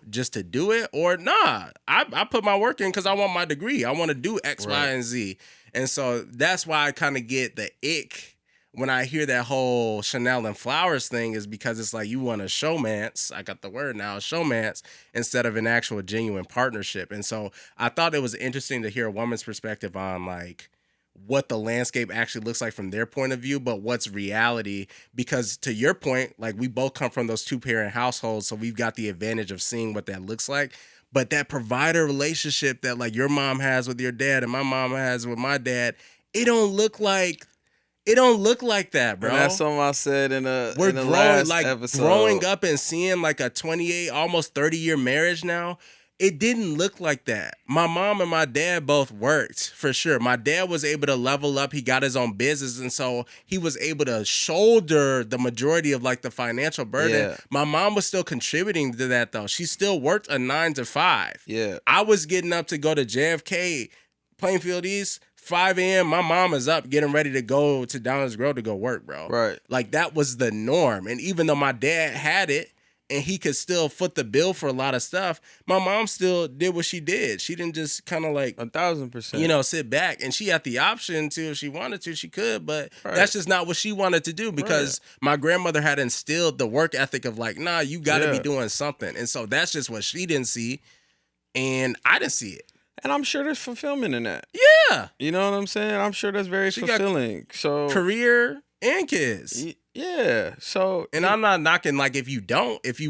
just to do it? Or nah, I put my work in because I want my degree. I want to do X, Y, Right. and Z. And so that's why I kind of get the ick when I hear that whole Chanel and flowers thing, is because it's like you want a showmance. I got the word now, showmance, instead of an actual genuine partnership. And so I thought it was interesting to hear a woman's perspective on, like, what the landscape actually looks like from their point of view, but what's reality. Because to your point, like, we both come from those 2-parent households, so we've got the advantage of seeing what that looks like. But that provider relationship that, like, your mom has with your dad and my mom has with my dad, it don't look like that, And that's bro. something I said in We're the growing, last like, episode. growing up and seeing like a 28, almost 30-year marriage now. It didn't look like that. My mom and my dad both worked, for sure. My dad was able to level up. He got his own business, and so he was able to shoulder the majority of, like, the financial burden. Yeah. My mom was still contributing to that, though. She still worked a 9 to 5. Yeah. I was getting up to go to JFK, Plainfield East, 5 a.m. My mom is up getting ready to go to Downers Grove to go work, bro. Right. Like, that was the norm. And even though my dad had it and he could still foot the bill for a lot of stuff, my mom still did what she did. She didn't just kind of, like, 1,000%. sit back. And she had the option to, if she wanted to, she could, but Right. that's just not what she wanted to do, because my grandmother had instilled the work ethic of, like, nah, you got to be doing something. And so that's just what she didn't see, and I didn't see it. And I'm sure there's fulfillment in that. Yeah. You know what I'm saying? I'm sure that's very She got fulfilling. So career and kids. yeah. So And I'm not knocking, like, if you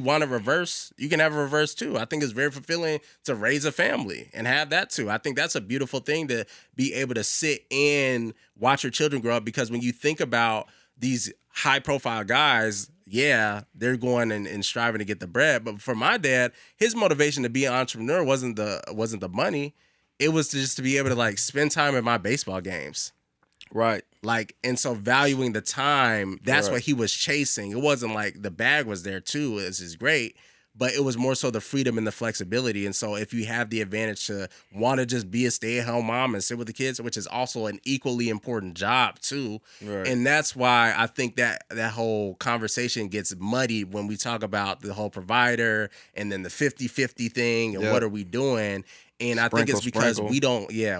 want to reverse, you can have a reverse too. I think it's very fulfilling to raise a family and have that too. I think that's a beautiful thing, to be able to sit and watch your children grow up, because when you think about these high profile guys, yeah, they're going and striving to get the bread. But for my dad, his motivation to be an entrepreneur wasn't the money. It was just to be able to, like, spend time at my baseball games. right. Like, and so valuing the time, that's Right. what he was chasing. It wasn't like the bag was there too, which is great, but it was more so the freedom and the flexibility. And so if you have the advantage to want to just be a stay-at-home mom and sit with the kids, which is also an equally important job too. Right. And that's why I think that whole conversation gets muddied when we talk about the whole provider and then the 50-50 thing and what are we doing. And I think it's because Sprinkle.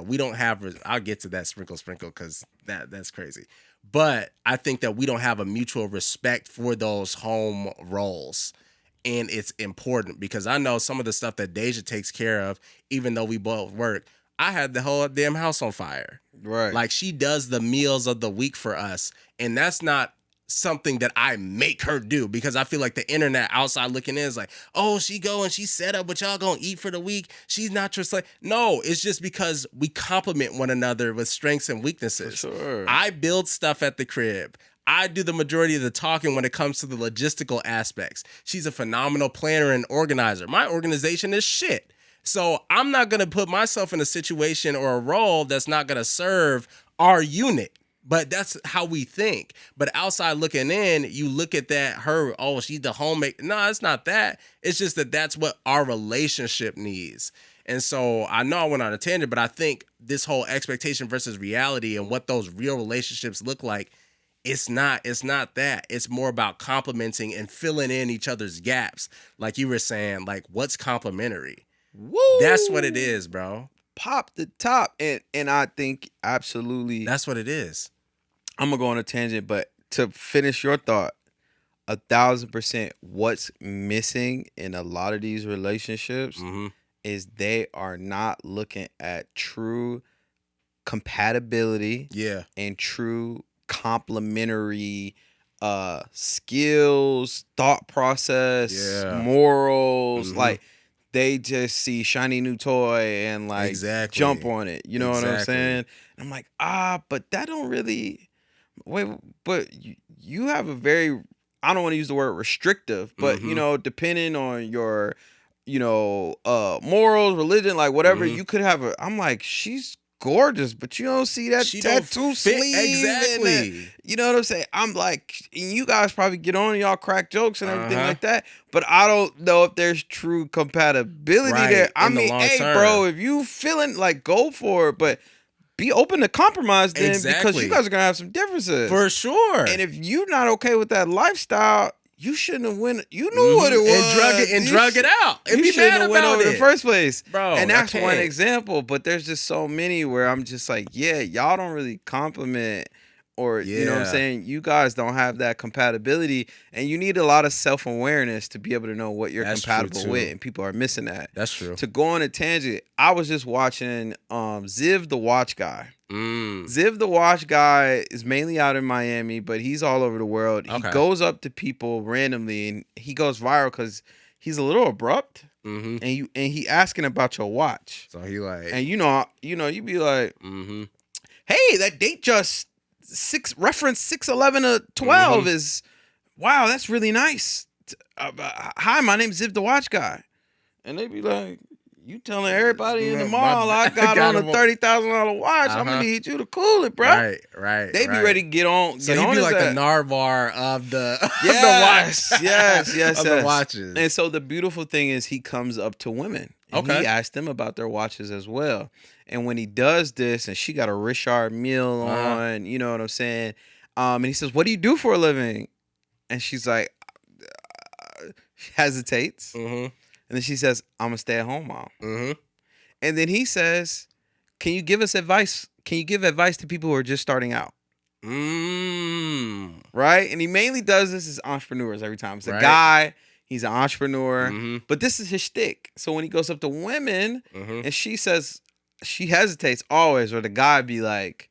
we don't have, I'll get to that sprinkle because that's crazy. But I think that we don't have a mutual respect for those home roles. And it's important, because I know some of the stuff that Deja takes care of, even though we both work, I had the whole damn house on fire. Right. Like, she does the meals of the week for us. And that's not something that I make her do, because I feel like the internet outside looking in is like, oh, she go and she set up what y'all gonna eat for the week. She's not just like, no, it's just because we complement one another with strengths and weaknesses. For sure. I build stuff at the crib. I do the majority of the talking when it comes to the logistical aspects. She's a phenomenal planner and organizer. My organization is shit. So I'm not going to put myself in a situation or a role that's not going to serve our unit. But that's how we think. But outside looking in, you look at that, she's the homemaker. No, it's not that. It's just that that's what our relationship needs. And so I know I went on a tangent, but I think this whole expectation versus reality and what those real relationships look like, it's not that. It's more about complementing and filling in each other's gaps. Like you were saying, like, what's complementary? Woo! That's what it is, bro. Pop the top. And I think absolutely That's what it is. I'm gonna go on a tangent, but to finish your thought, 1,000%, what's missing in a lot of these relationships Mm-hmm. is they are not looking at true compatibility Yeah. and true complementary skills, thought process, Yeah. morals. Mm-hmm. Like they just see shiny new toy and like jump Exactly. on it. You know what I'm Exactly. saying? I'm like, but that don't really wait, but you have a very, I don't want to use the word restrictive, but Mm-hmm. depending on your, morals, religion, like whatever, Mm-hmm. you could have a. I'm like, she's gorgeous, but you don't see that She don't tattoo fit sleeve and that, exactly. you know what I'm saying? I'm like, and you guys probably get on and y'all crack jokes and everything Uh-huh. like that, but I don't know if there's true compatibility there. Right. I In the mean, long hey, term. bro, if you feeling like, go for it, but be open to compromise then, because you Exactly. guys are gonna have some differences. For sure. And if you're not okay with that lifestyle, you shouldn't have went. You knew what Mm-hmm. it was. And drug it out. And You be shouldn't mad have went about over in the it. first place. Bro, And I that's one can't. example. But there's just so many where I'm just like, yeah, y'all don't really compliment, or you know what I'm Yeah. saying? You guys don't have that compatibility, and you need a lot of self-awareness to be able to know what you're That's true compatible with, too. and people are missing that. That's true. To go on a tangent, I was just watching Ziv the Watch Guy. Ziv the Watch Guy is mainly out in Miami, but he's all over the world. He Okay. goes up to people randomly, and he goes viral because he's a little abrupt, Mm-hmm. and he asking about your watch, So he like, and you be like, mm-hmm. hey, that date just reference 611 to 12 Mm-hmm. is, wow, that's really nice. Hi, my name's Ziv the Watch Guy, and they be like, you telling everybody in the mall I got on a $30,000 watch. I'm gonna need you to cool it, bro. Right. They be ready to get on. So Get he'd on be his like the ass. Narvar of the Yes, the watch. yes. Of the watches. And so the beautiful thing is he comes up to women and he asks them about their watches as well. And when he does this, and she got a Richard Mille on, you know what I'm saying? And he says, "What do you do for a living?" And she's like, she hesitates, and then she says, "I'm a stay-at-home mom." And then he says, "Can you give us advice? Can you give advice to people who are just starting out?" Right? And he mainly does this as entrepreneurs every time. It's a guy, he's an entrepreneur, but this is his shtick. So when he goes up to women and she says, she hesitates always, or the guy be like,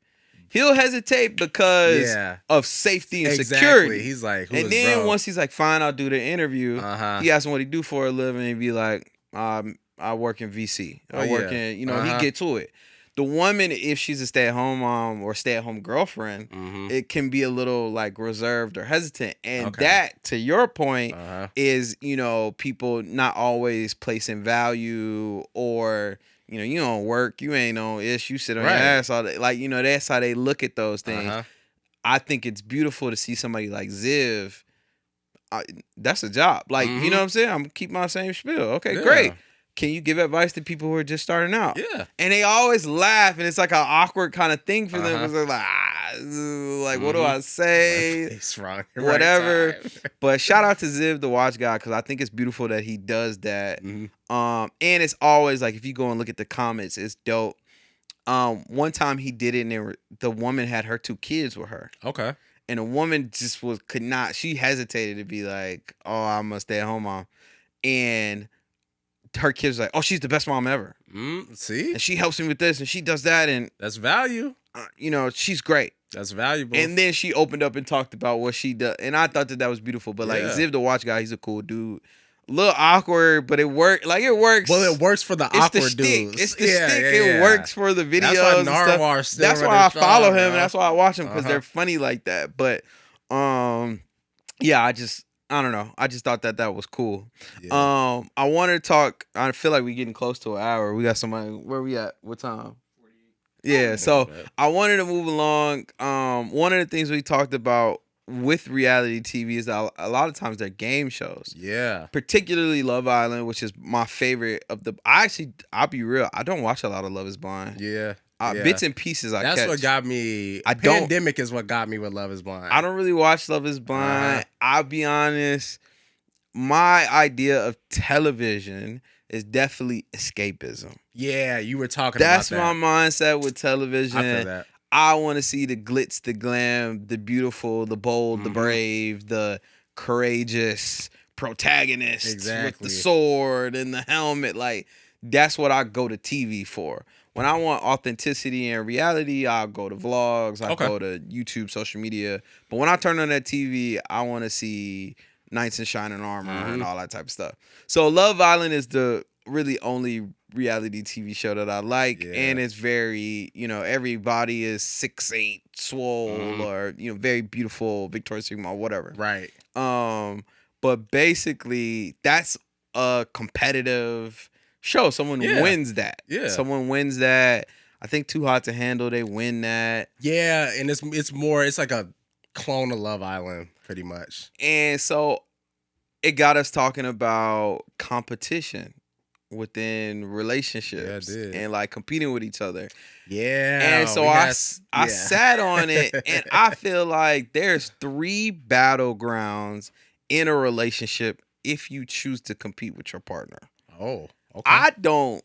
he'll hesitate because of safety and security. He's like, and then once he's like, fine, I'll do the interview, he asks him what he do for a living, and be like, I work in VC. I work in, he get to it. The woman, if she's a stay-at-home mom or stay-at-home girlfriend, it can be a little like reserved or hesitant. And that, to your point, is, people not always placing value, or, you don't work, you ain't on ish, you sit on your ass all day. Like, that's how they look at those things. I think it's beautiful to see somebody like Ziv. That's a job. Like, you know what I'm saying? I'm keep my same spiel. Okay, great. Can you give advice to people who are just starting out? Yeah. And they always laugh, and it's like an awkward kind of thing for them, because they're like, what do I say? It's wrong. Whatever. But shout out to Ziv, the watch guy, because I think it's beautiful that he does that. And it's always like, if you go and look at the comments, it's dope. One time he did it, and the woman had her 2 kids with her. Okay. And the woman just could not. She hesitated to be like, "Oh, I'm a stay-at-home mom," and her kids like, "Oh, she's the best mom ever." See, and she helps me with this, and she does that, and that's value. She's great. That's valuable. And then she opened up and talked about what she does, and I thought that was beautiful. But like Ziv, the watch guy, he's a cool dude. A little awkward, but it worked. Like, it works. Well, it works for the awkward dudes. It's the stick. It works for the videos. That's why Narwhal still That's why I follow him, and that's why I watch him, because they're funny like that. But yeah, I don't know. I just thought that was cool. Yeah. I wanted to talk. I feel like we're getting close to an hour. We got somebody. Where we at? What time? Yeah. So I wanted to move along. One of the things we talked about with reality TV is that a lot of times they're game shows. Yeah. Particularly Love Island, which is my favorite of the. I'll be real. I don't watch a lot of Love Is Blind. Yeah. Bits and pieces I catch. That's what got me. Pandemic is what got me with Love Is Blind. I don't really watch Love Is Blind. I'll be honest. My idea of television is definitely escapism. Yeah, you were talking about that. That's my mindset with television. I feel that. I want to see the glitz, the glam, the beautiful, the bold, the brave, the courageous protagonist with the sword and the helmet. Like, that's what I go to TV for. when I want authenticity and reality, I'll go to vlogs, I Okay. go to YouTube, social media. But when I turn on that TV, I want to see knights in shining armor and all that type of stuff. So Love Island is the really only reality TV show that I like, and it's very, everybody is 6'8", swole, or very beautiful, Victoria's Secret or whatever. Right. But basically, that's a competitive show. Someone wins that. Yeah. Someone wins that. I think Too Hot to Handle, they win that. Yeah, and it's like a clone of Love Island, pretty much. And so it got us talking about competition within relationships and like competing with each other. Yeah. And so I sat on it, and I feel like there's 3 battlegrounds in a relationship if you choose to compete with your partner. Oh, okay.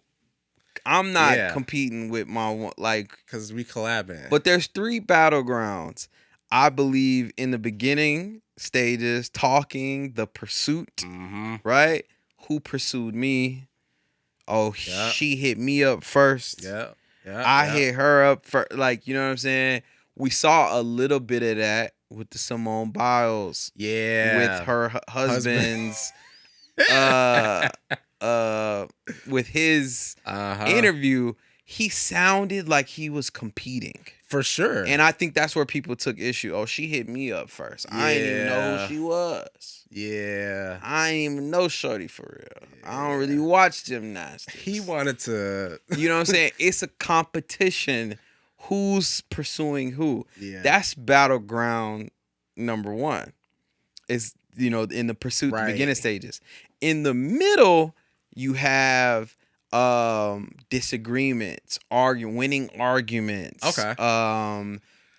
I'm not competing with my because we collabing. But there's 3 battlegrounds. I believe in the beginning stages, talking, the pursuit, right? Who pursued me? Oh, she hit me up first. I hit her up first. Like, you know what I'm saying? We saw a little bit of that with the Simone Biles. Yeah. With her husband's with his interview, he sounded like he was competing. For sure. And I think that's where people took issue. Oh, she hit me up first. I didn't even know who she was. Yeah. I ain't even know shorty for real. I don't really watch gymnastics. He wanted to... You know what I'm saying? It's a competition. Who's pursuing who? Yeah. That's battleground number 1. Is, in the pursuit, the beginning stages. In the middle, you have disagreements, winning arguments. Okay.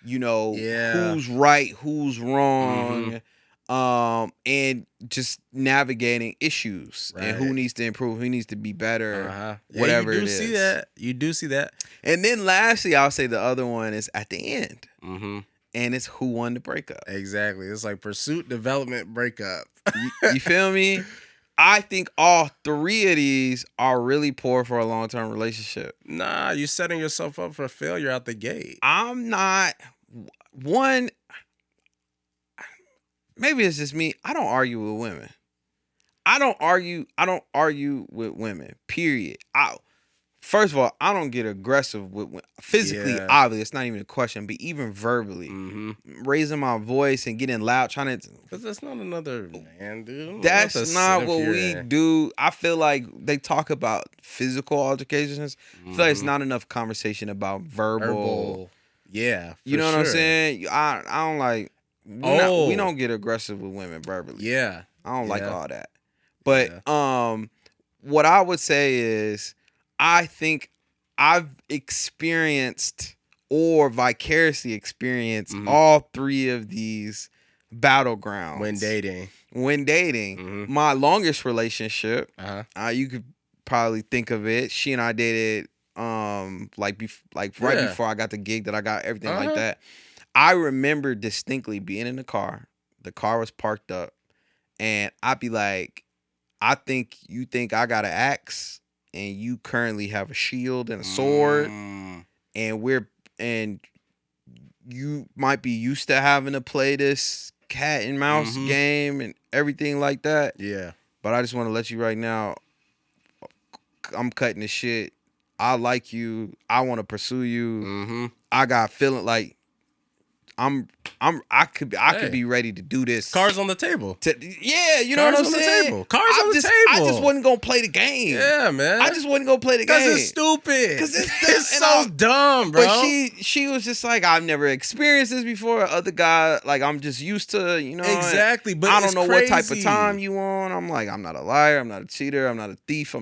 Who's right, who's wrong, and just navigating issues and who needs to improve, who needs to be better, whatever it is. You do see that. And then lastly, I'll say the other one is at the end. And it's who won the breakup. Exactly. It's like pursuit, development, breakup. You feel me? I think all 3 of these are really poor for a long-term relationship. Nah, you're setting yourself up for failure out the gate. I'm not. One, maybe it's just me. I don't argue with women. I don't argue with women, period. First of all, I don't get aggressive with women. Physically, obviously, it's not even a question, but even verbally, raising my voice and getting loud, trying to... Because that's not another man, dude. That's not what we do. I feel like they talk about physical altercations. I feel like it's not enough conversation about verbal. Yeah, you know what I'm saying? I don't like... We don't get aggressive with women verbally. Yeah. I don't like all that. But what I would say is... I think I've experienced or vicariously experienced all 3 of these battlegrounds when dating. My longest relationship, you could probably think of it. She and I dated right before I got the gig that I got, everything like that. I remember distinctly being in the car. The car was parked up, and I'd be like, "I think you think I got an axe, and you currently have a shield and a sword, and you might be used to having to play this cat and mouse game and everything like that. Yeah. But I just want to let you right now, I'm cutting the shit. I like you. I want to pursue you. I got feeling like I could be ready to do this. Cards on the table. You know what I'm saying? Cards on the table. I just wasn't gonna play the game. Yeah, man. I just wasn't gonna play the game. Because it's stupid. Because it's so dumb, bro. But she was just like, I've never experienced this before. Other guy, like, I'm just used to, Exactly. But I don't know what type of time you on. I'm like, I'm not a liar. I'm not a cheater. I'm not a thief.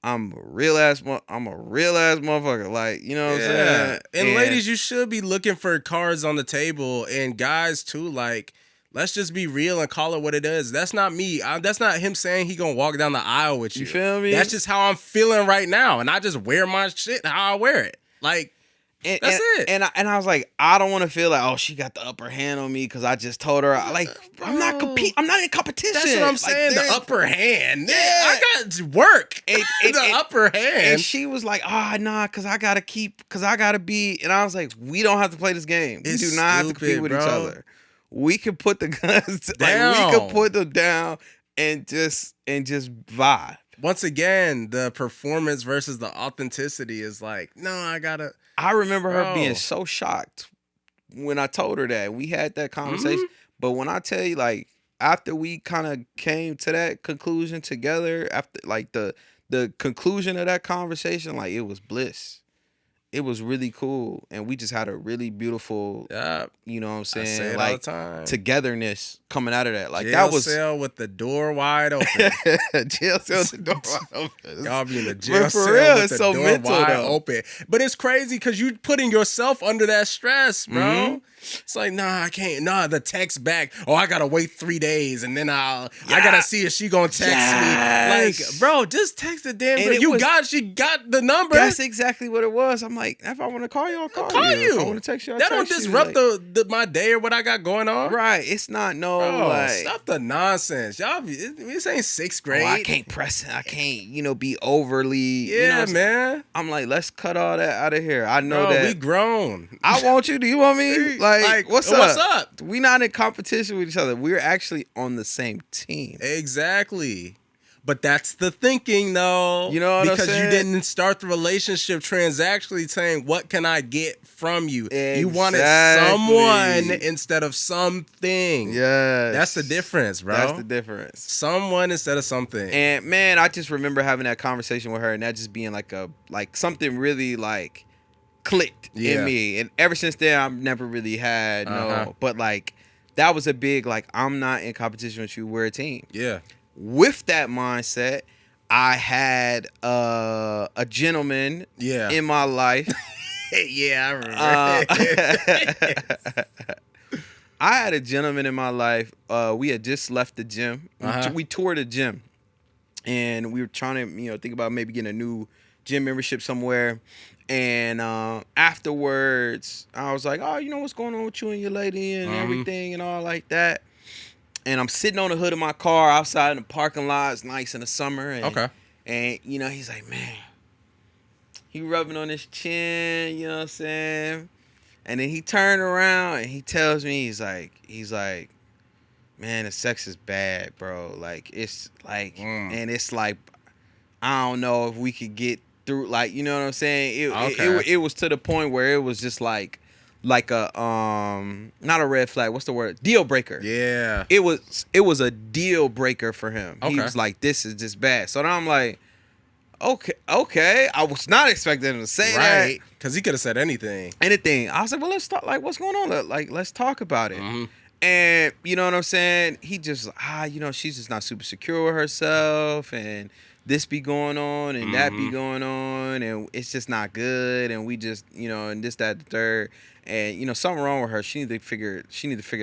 I'm a real ass motherfucker. Like, you know what I'm saying? And ladies, you should be looking for cards on the table. And guys too, like, let's just be real and call it what it is. That's not me. That's not him saying he gonna walk down the aisle with you. You feel me? That's just how I'm feeling right now. And I just wear my shit how I wear it. Like, that's it. And I was like, I don't want to feel like, oh, she got the upper hand on me because I just told her. Like, I'm not in competition. That's what I'm saying. The upper hand. Yeah, I that work. And, The upper and hand. she was like, nah, cause I gotta be. And I was like, we don't have to play this game. We It's do not have to compete stupid, with each bro. other. We can put the guns Down. like we can put them down and just vibe. Once again, the performance versus the authenticity is like, no, I remember her Bro. being so shocked when I told her that. We had that conversation. But when I tell you, like, after we kind of came to that conclusion together, after like the conclusion of that conversation, like, it was bliss. It was really cool, and we just had a really beautiful, yeah, you know what I'm I saying, say it like all the time. togetherness coming out of that. Like Jail that was cell with the door wide open. jail cell with the door wide open. Y'all be in the jail But for cell real, with it's the so door mental, wide though. open. But it's crazy because you putting yourself under that stress, bro. It's like, nah, I can't. Nah, the text back. Oh, I gotta wait 3 days, and then I gotta see if she gonna text me. Like, bro, just text the damn girl. She got the number. That's exactly what it was. I'm like, if I want to call you, I'll call you. If I want to text you, I'll that text don't you. disrupt my day or what I got going on. Right. It's not Bro, like stop the nonsense. Y'all, this ain't 6th grade. Oh, I can't press it. I can't, be overly. Yeah, man. I'm like, let's cut all that out of here. I know Bro, that we grown. I want you. Do you want me? Like what's up? What's up? We not in competition with each other. We're actually on the same team. Exactly. But that's the thinking, though. You know what I'm saying? Because you didn't start the relationship transactionally saying, what can I get from you? Exactly. You wanted someone instead of something. Yes. That's the difference, bro. That's the difference. Someone instead of something. And, man, I just remember having that conversation with her and that just being like something really, like, clicked in me. And ever since then, I've never really had but, like, that was a big, like, I'm not in competition with you. We're a team. Yeah. With that mindset, I had a gentleman in my life. Yeah, I remember. I had a gentleman in my life. We had just left the gym. We toured a gym, and we were trying to, think about maybe getting a new gym membership somewhere. And afterwards, I was like, oh, what's going on with you and your lady and everything and all like that. And I'm sitting on the hood of my car outside in the parking lot. It's nice in the summer. And, And, he's like, man, he rubbing on his chin, you know what I'm saying? And then he turned around and he tells me, he's like, man, the sex is bad, bro. Like, it's like, and it's like, I don't know if we could get through, like, you know what I'm saying? It was to the point where it was just like a not a red flag, what's the word, deal breaker. Yeah, it was a deal breaker for him. He was like, this is just bad. So then I'm like, okay, I was not expecting him to say that, because he could have said anything. I was like, well, let's talk. Like, what's going on? Like, let's talk about it. And you know what I'm saying, he just she's just not super secure with herself, and this be going on and that be going on, and it's just not good, and we just and this, that, the third. And something wrong with her. She need to figure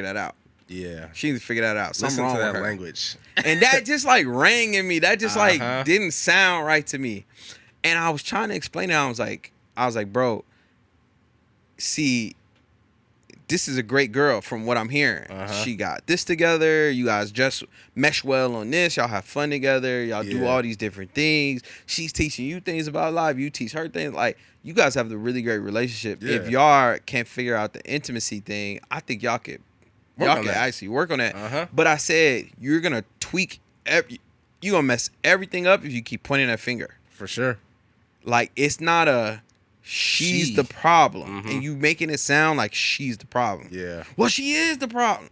that out. Yeah, she need to figure that out. Something Listen wrong to with that her. language. And that just like rang in me. That just like didn't sound right to me. And I was trying to explain it. I was like, bro, see, this is a great girl from what I'm hearing. She got this together. You guys just mesh well on this. Y'all have fun together. Y'all do all these different things. She's teaching you things about life. You teach her things. Like, you guys have a really great relationship. Yeah. If y'all can't figure out the intimacy thing, I think y'all could actually work on that. But I said, you're going to tweak, you're going to mess everything up if you keep pointing that finger. For sure. Like, it's not a she's the problem. And you making it sound like she's the problem. Yeah. Well, she is the problem.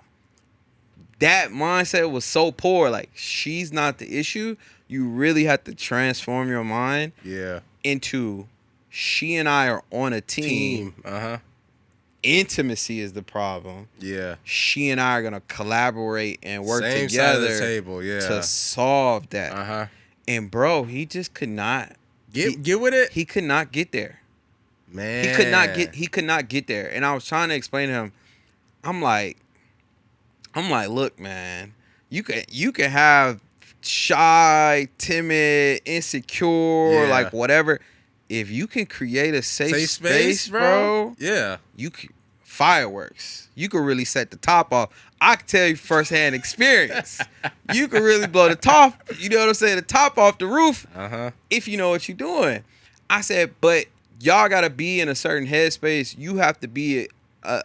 That mindset was so poor. Like, she's not the issue. You really have to transform your mind into she and I are on a team. Intimacy is the problem. Yeah. She and I are gonna collaborate and work together side of the table, to solve that. And bro, he just could not get with it. He could not get there. Man. He could not get there. And I was trying to explain to him, I'm like, look, man, you can have shy, timid, insecure, like whatever. If you can create a safe space, bro, yeah, you can fireworks. You could really set the top off. I can tell you firsthand experience. You could really blow the top, you know what I'm saying, the top off the roof if you know what you're doing. I said, but y'all gotta be in a certain headspace. You have to be,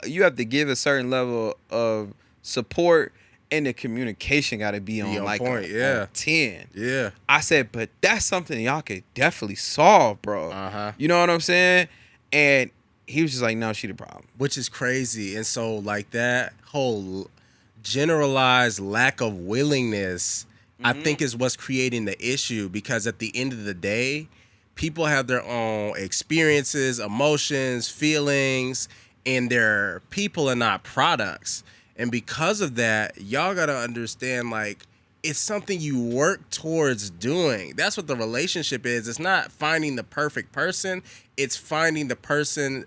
you have to give a certain level of support, and the communication gotta be on like point, on 10. Yeah. I said, but that's something y'all could definitely solve, bro. You know what I'm saying? And he was just like, no, she the problem. Which is crazy. And so like that whole generalized lack of willingness, I think is what's creating the issue, because at the end of the day, people have their own experiences, emotions, feelings, and they're people and not products. And because of that, y'all got to understand, like, it's something you work towards doing. That's what the relationship is. It's not finding the perfect person. It's finding the person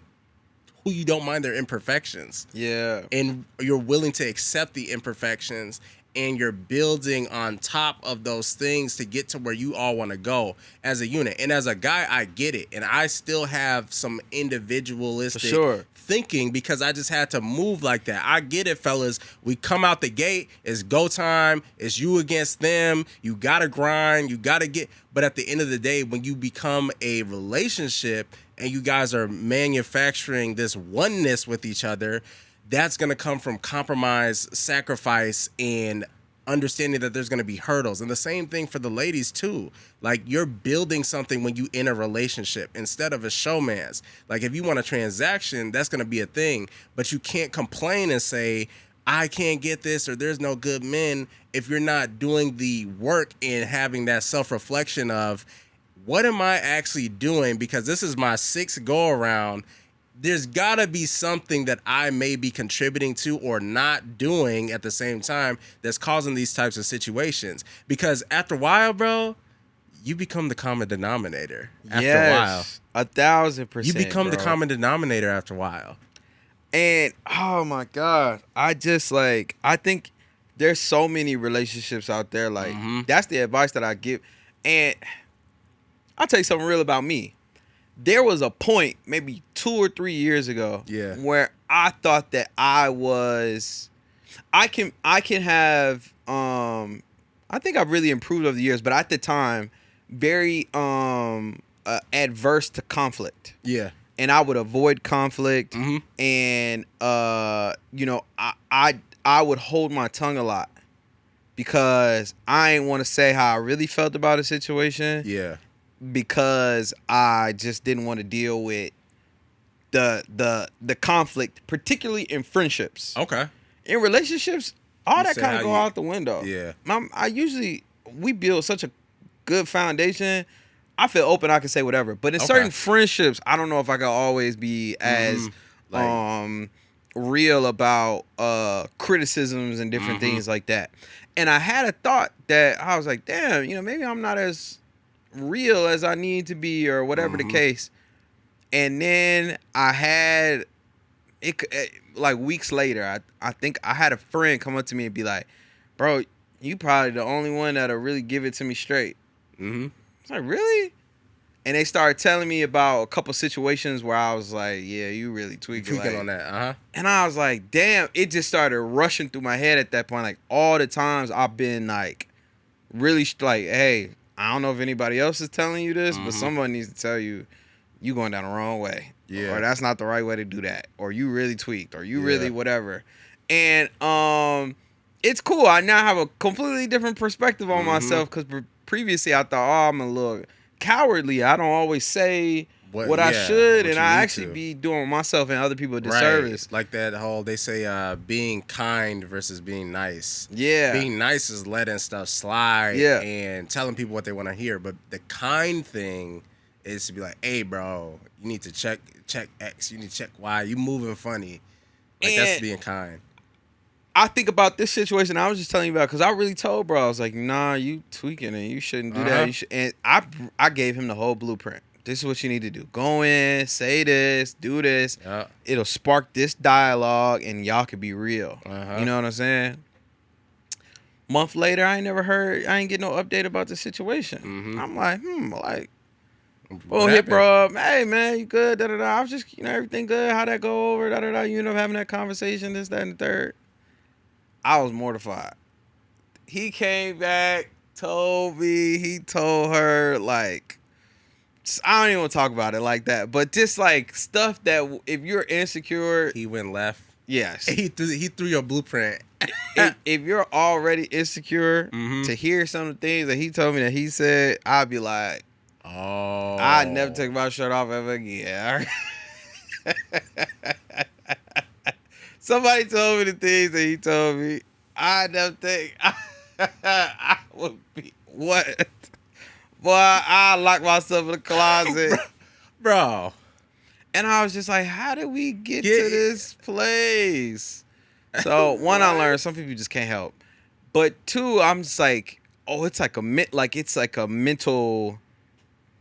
who you don't mind their imperfections. Yeah. And you're willing to accept the imperfections, and you're building on top of those things to get to where you all want to go as a unit. And as a guy, I get it. And I still have some individualistic thinking, because I just had to move like that. I get it, fellas. We come out the gate, it's go time, it's you against them. You got to grind, you got to get. But at the end of the day, when you become a relationship and you guys are manufacturing this oneness with each other, that's going to come from compromise, sacrifice, and understanding that there's going to be hurdles. And the same thing for the ladies too. Like, you're building something when you in a relationship instead of a showman's. Like, if you want a transaction, that's going to be a thing, but you can't complain and say, I can't get this, or there's no good men, if you're not doing the work and having that self-reflection of, what am I actually doing? Because this is my 6th go around. There's got to be something that I may be contributing to or not doing at the same time that's causing these types of situations. Because after a while, bro, you become the common denominator after a while. 1,000%. You become the bro. common denominator after a while. And, oh my God, I think there's so many relationships out there. Like, that's the advice that I give. And I'll tell you something real about me. There was a point maybe 2 or 3 years ago where I thought that I can have I think I've really improved over the years, but at the time very adverse to conflict. Yeah. And I would avoid conflict, and you know, I would hold my tongue a lot because I ain't want to say how I really felt about a situation. Yeah. Because I just didn't want to deal with the conflict, particularly in friendships. Okay. In relationships, all that kind of go out the window. Yeah. We build such a good foundation. I feel open, I can say whatever. But in certain friendships, I don't know if I can always be as real about criticisms and different things like that. And I had a thought that I was like, damn, you know, maybe I'm not as real as I need to be, or whatever the case. And then I had it like weeks later, I think I had a friend come up to me and be like, bro, you probably the only one that'll really give it to me straight. I was like, really? And they started telling me about a couple situations where I was like, yeah, you really tweaking on that. And I was like, damn, it just started rushing through my head at that point. Like, all the times I've been like really like, hey, I don't know if anybody else is telling you this, but someone needs to tell you, you going down the wrong way. Yeah. Or that's not the right way to do that. Or you really tweaked. Or you really whatever. And it's cool. I now have a completely different perspective on myself, because previously I thought, oh, I'm a little cowardly. I don't always say what I should, and I actually be doing myself and other people a disservice. Like that whole, they say being kind versus being nice. Yeah. Being nice is letting stuff slide and telling people what they want to hear. But the kind thing is to be like, hey, bro, you need to check X, you need to check Y, you moving funny. Like, and that's being kind. I think about this situation I was just telling you about, because I really told bro, I was like, nah, you tweaking and you shouldn't do that. And I gave him the whole blueprint. This is what you need to do. Go in, say this, do this. Yeah. It'll spark this dialogue, and y'all could be real. You know what I'm saying? Month later, I ain't get no update about the situation. I'm like, What Boom, hit happened? bro up. Hey man, you good? Da da da. I was just, everything good. How'd that go over? Da da da. You end up having that conversation, this, that, and the third. I was mortified. He came back, told me, he told her, like, I don't even want to talk about it like that, but just like stuff that if you're insecure, He went left. yes. He threw your blueprint. If you're already insecure, Mm-hmm. to hear some of the things that he told me that he said, I'd be like, Oh. I'd never take my shirt off ever again. Somebody told me the things that he told me. I never think I would be what. Boy, I locked myself in the closet. Bro. And I was just like, how did we get Get- to this place? So one, I learned some people just can't help. But two, I'm just like, oh, it's like a mental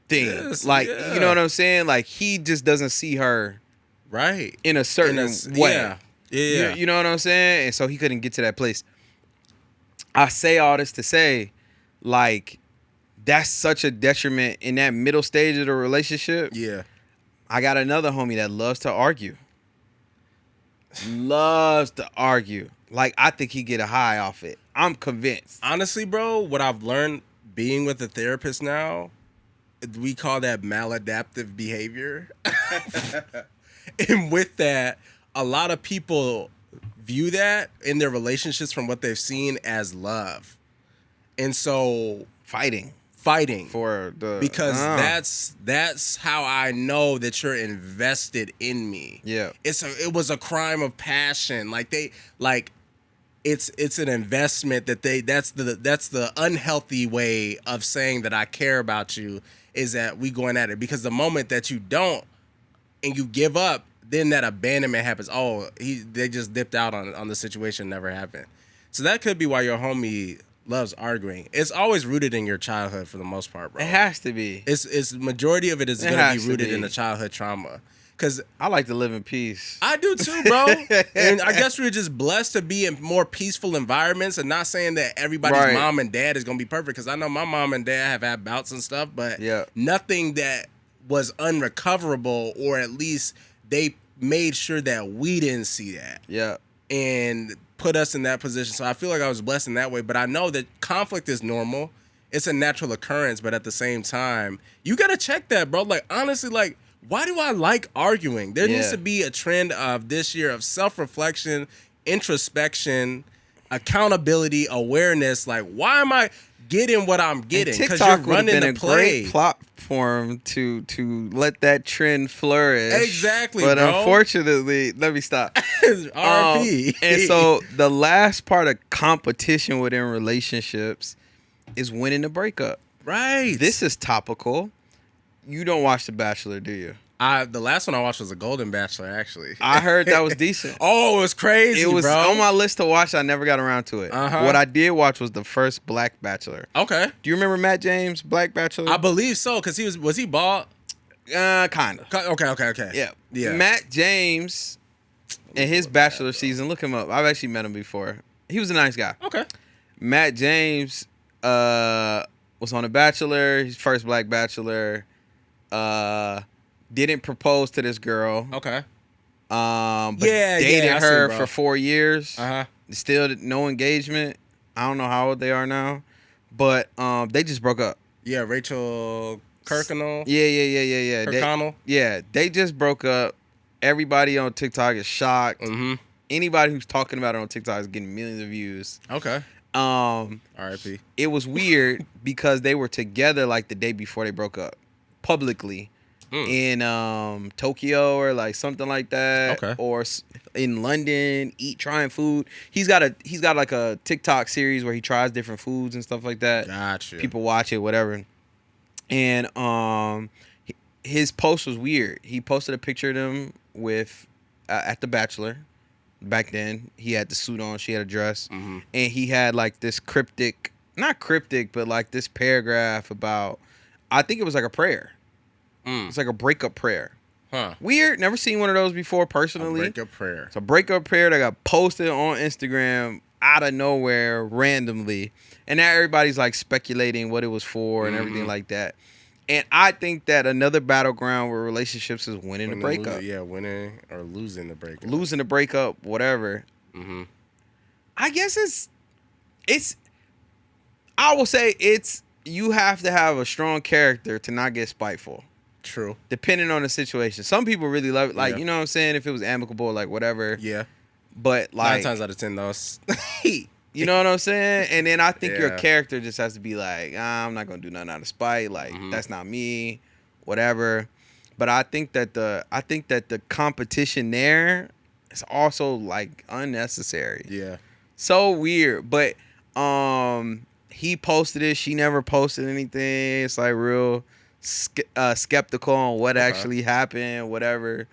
thing. Yes, like, yeah. you know what I'm saying? Like he just doesn't see her Right. in a certain way. Yeah. Yeah. You know what I'm saying? And so he couldn't get to that place. I say all this to say, like, that's such a detriment in that middle stage of the relationship. Yeah. I got another homie that loves to argue. Loves to argue. Like, I think he get a high off it. I'm convinced. Honestly, bro, what I've learned being with a therapist now, we call that maladaptive behavior. And with that, a lot of people view that in their relationships from what they've seen as love. And so Fighting for the because that's how I know that you're invested in me. Yeah. It was a crime of passion. It's an investment that's the unhealthy way of saying that I care about you, is that we going at it, because the moment that you don't and you give up, then that abandonment happens. Oh, they just dipped out on the situation, never happened. So that could be why your homie loves arguing. It's always rooted in your childhood for the most part, bro. It has to be. It's majority of it is It going to has be to rooted be. in the childhood trauma. Because I like to live in peace. I do too, bro. And I guess we're just blessed to be in more peaceful environments, and not saying that everybody's Right. mom and dad is going to be perfect, because I know my mom and dad have had bouts and stuff, but Yeah. nothing that was unrecoverable, or at least they made sure that we didn't see that Yeah. and put us in that position. So I feel like I was blessed in that way, but I know that conflict is normal. It's a natural occurrence, but at the same time, you got to check that, bro. Like, honestly, like, why do I like arguing? There needs Yeah. to be a trend of this year of self-reflection, introspection, accountability, awareness. Like, why am I getting what I'm getting? Because you're TikTok would have running been the a play. great platform to let that trend flourish. Exactly, but bro. unfortunately, let me stop. RP. And so the last part of competition within relationships is winning the breakup. Right. This is topical. You don't watch The Bachelor, do you? The last one I watched was a Golden Bachelor, actually. I heard that was decent. Oh, it was crazy, It was bro. on my list to watch. I never got around to it. Uh-huh. What I did watch was the first Black Bachelor. Okay. Do you remember Matt James, Black Bachelor? I believe so, because was he bald? Kind of. Okay. Yeah. Yeah. Matt James in his Bachelor season, look him up. I've actually met him before. He was a nice guy. Okay. Matt James was on The Bachelor, his first Black Bachelor. Didn't propose to this girl. Okay. But Yeah, dated I see, her bro. for 4 years. Uh-huh. Still no engagement. I don't know how old they are now. But they just broke up. Yeah, Rachel Kirkconnell. Yeah. Kirkconnell. They just broke up. Everybody on TikTok is shocked. Mm-hmm. Anybody who's talking about it on TikTok is getting millions of views. Okay. R.I.P. It was weird because they were together like the day before they broke up, publicly, in Tokyo or like something like that. Okay. Or in London, trying food. He's got like a TikTok series where he tries different foods and stuff like that. Gotcha. People watch it, whatever. And his post was weird. He posted a picture of them with at the Bachelor. Back then, he had the suit on. She had a dress, and he had like this not cryptic, but like this paragraph about. I think it was like a prayer. It's like a breakup prayer. Huh. Weird. Never seen one of those before personally. Breakup prayer. It's a breakup prayer that got posted on Instagram out of nowhere randomly, and now everybody's like speculating what it was for and everything like that. And I think that another battleground with relationships is winning the breakup. Winning or losing the breakup. Losing the breakup, whatever. Mm-hmm. I guess it's I will say you have to have a strong character to not get spiteful. True. Depending on the situation. Some people really love it. Like, Yeah. you know what I'm saying? If it was amicable, like whatever. Yeah. But like 9 times out of 10, those. you know what I'm saying? And then I think your Yeah. character just has to be like, I'm not gonna do nothing out of spite. Like that's not me, whatever. But I think that the competition there is also like unnecessary. Yeah. So weird. But he posted it. She never posted anything. It's like real skeptical on what actually happened, whatever.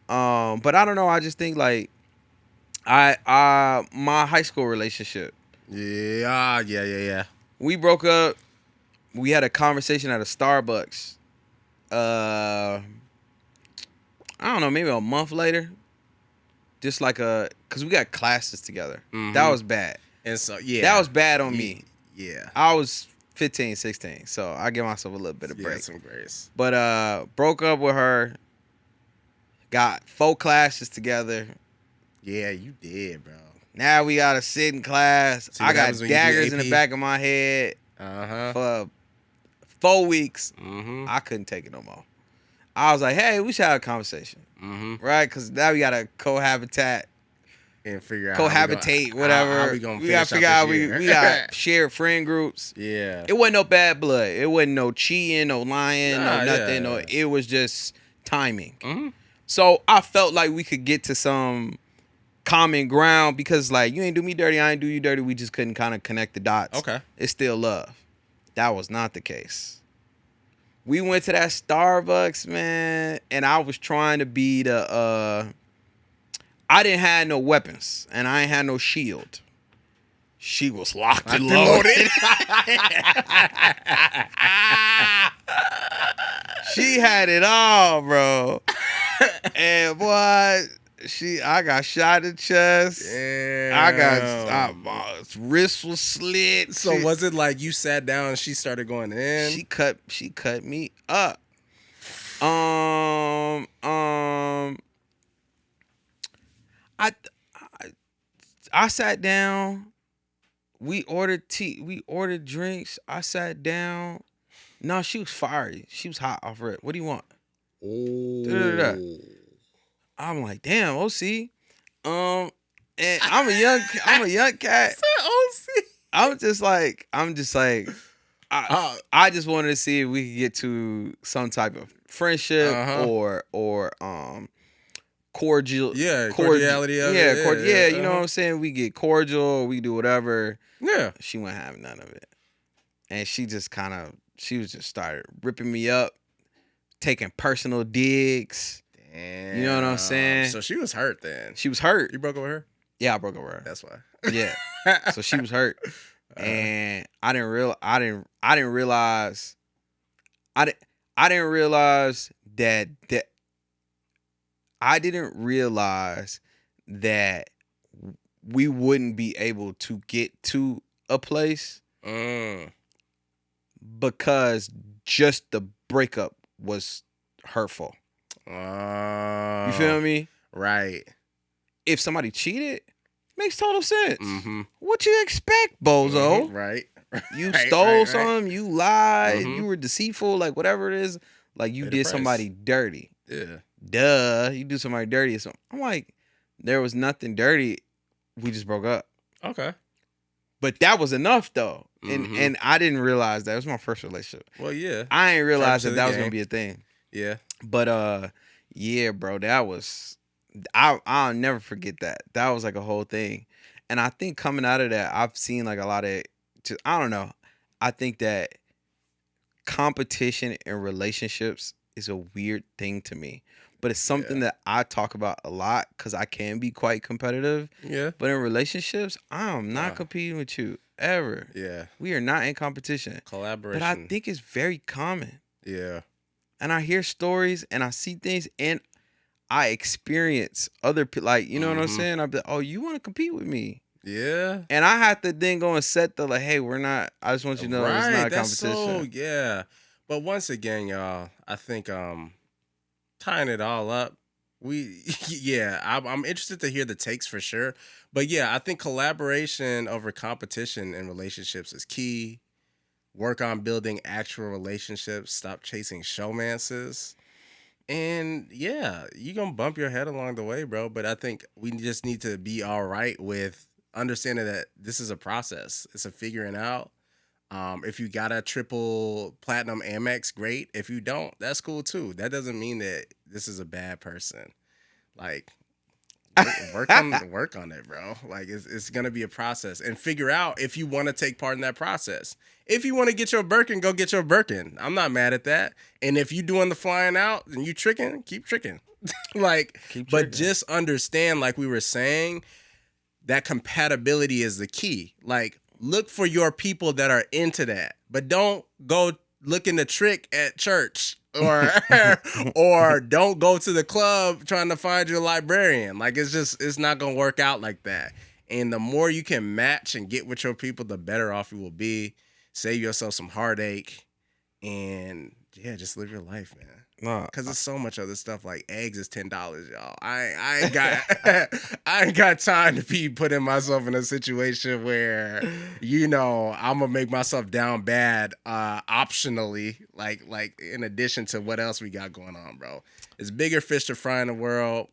But I don't know. I just think like my high school relationship. Yeah. We broke up. We had a conversation at a Starbucks. I don't know, maybe a month later. Just like cause we got classes together. Mm-hmm. That was bad. And so yeah, that was bad on me. Yeah, I was 15, 16, so I give myself a little bit of break. Some grace. But broke up with her. Got 4 classes together. Yeah, you did, bro. Now we gotta sit in class. I got daggers in the back of my head for 4 weeks. Mm-hmm. I couldn't take it no more. I was like, hey, we should have a conversation. Mm-hmm. Right? Because now we gotta cohabitate and figure out whatever. How we gotta figure out we got shared friend groups. Yeah. It wasn't no bad blood. It wasn't no cheating, no lying, no nothing. Yeah. No, it was just timing. Mm-hmm. So I felt like we could get to some common ground because like you ain't do me dirty, I ain't do you dirty. We just couldn't kind of connect the dots. Okay. It's still love. That was not the case. We went to that Starbucks, man, and I was trying to be the I didn't have no weapons and I ain't had no shield. She was locked and loaded. She had it all, bro. And boy, I got shot in the chest. Damn. My wrist was slit. So was it like you sat down and she started going in? She cut me up. I sat down. We ordered tea. We ordered drinks. I sat down. No, she was fiery. She was hot off rip. What do you want? Oh. I'm like, damn, OC. And I'm a young cat. OC. I'm just like, I just wanted to see if we could get to some type of friendship or cordial. Yeah, cordiality of it. Yeah, you know what I'm saying? We get cordial, we do whatever. Yeah. She wouldn't have none of it. And she just started ripping me up, taking personal digs. Damn. You know what I'm saying? So she was hurt then. She was hurt. You broke up with her? Yeah, I broke up with her. That's why. Yeah. So she was hurt. And I didn't realize that I didn't realize that we wouldn't be able to get to a place because just the breakup was hurtful. You feel me? Right. If somebody cheated, makes total sense. Mm-hmm. What you expect, bozo? Mm-hmm. Right. You stole something, you lied, Mm-hmm. you were deceitful, like whatever it is. Like you did somebody dirty. Yeah. Duh. You do somebody dirty or something. I'm like, there was nothing dirty. We just broke up. Okay. But that was enough though. And I didn't realize that. It was my first relationship. Well, yeah. I didn't realize that was gonna be a thing. Yeah. But yeah, bro, that was I'll never forget that. That was like a whole thing. And I think coming out of that, I've seen like a lot of I don't know. I think that competition in relationships is a weird thing to me. But it's something that I talk about a lot because I can be quite competitive. Yeah. But in relationships, I'm not competing with you ever. Yeah. We are not in competition. Collaboration. But I think it's very common. Yeah. And I hear stories and I see things and I experience other people. Like, you know what I'm saying? I'll be like, oh, you want to compete with me? Yeah. And I have to then go and set the like, hey, we're not. I just want you to know it's not a competition. Yeah. But once again, y'all, I think tying it all up, yeah, I'm interested to hear the takes for sure. But yeah, I think collaboration over competition in relationships is key. Work on building actual relationships. Stop chasing showmances. And yeah, you're gonna bump your head along the way, bro. But I think we just need to be all right with understanding that this is a process. It's a figuring out. If you got a triple platinum Amex, great. If you don't, that's cool too. That doesn't mean that this is a bad person. Like work on it, bro. Like it's gonna be a process, and figure out if you want to take part in that process. If you want to get your Birkin, go get your Birkin. I'm not mad at that. And if you doing the flying out and you tricking, keep tricking. Like, Keep but tricking. just understand, like we were saying, that compatibility is the key. Like, look for your people that are into that, but don't go looking to trick at church or or don't go to the club trying to find your librarian. Like, it's not gonna work out like that. And the more you can match and get with your people, the better off you will be. Save yourself some heartache, and yeah, just live your life, man. Nah, Cause there's so much other stuff, like eggs is $10, y'all. I ain't got I ain't got time to be putting myself in a situation where, I'm gonna make myself down bad optionally, like in addition to what else we got going on, bro. It's bigger fish to fry in the world.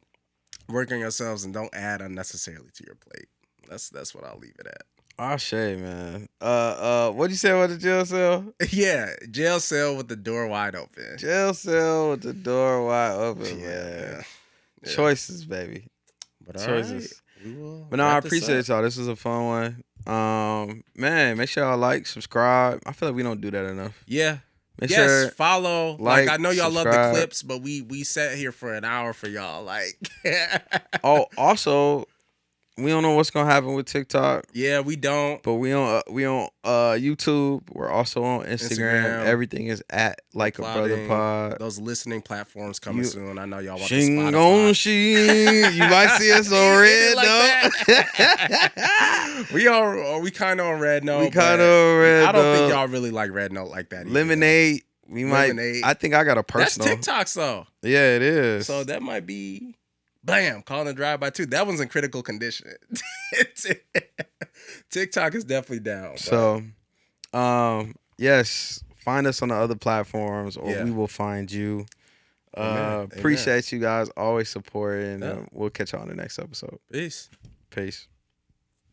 Work on yourselves and don't add unnecessarily to your plate. That's what I'll leave it at. I say, man. What'd you say about the jail cell? Yeah, jail cell with the door wide open. Jail cell with the door wide open, Yeah, man. man. Yeah. Choices, baby. But all right, Choices. we will But no, I wrap this appreciate up. y'all. This was a fun one. Man, make sure y'all like, subscribe. I feel like we don't do that enough. Yeah. Make Yes, sure follow. like, I know y'all love the subscribe. clips, but we sat here for an hour for y'all. Like, Oh, also, we don't know what's gonna happen with TikTok, yeah, we don't. but we on YouTube. We're also on Instagram. Everything is at Like a Brother Plotting. Pod. Those listening platforms coming soon. I know y'all want the Shing on Spotify. shing. You might see us on Red Note. We kind of on Red Note. We kind but of Red I don't think Note. y'all really like Red Note like that. Either, Lemonade. We Lemonade. might. I think I got a That's personal. TikToks though. Yeah, it is. So that might be, bam, calling a drive-by too. That one's in critical condition. TikTok is definitely down. So, yes, find us on the other platforms, or Yeah. we will find you. Amen. Appreciate you guys always supporting. Yeah. We'll catch you on the next episode. Peace. Peace.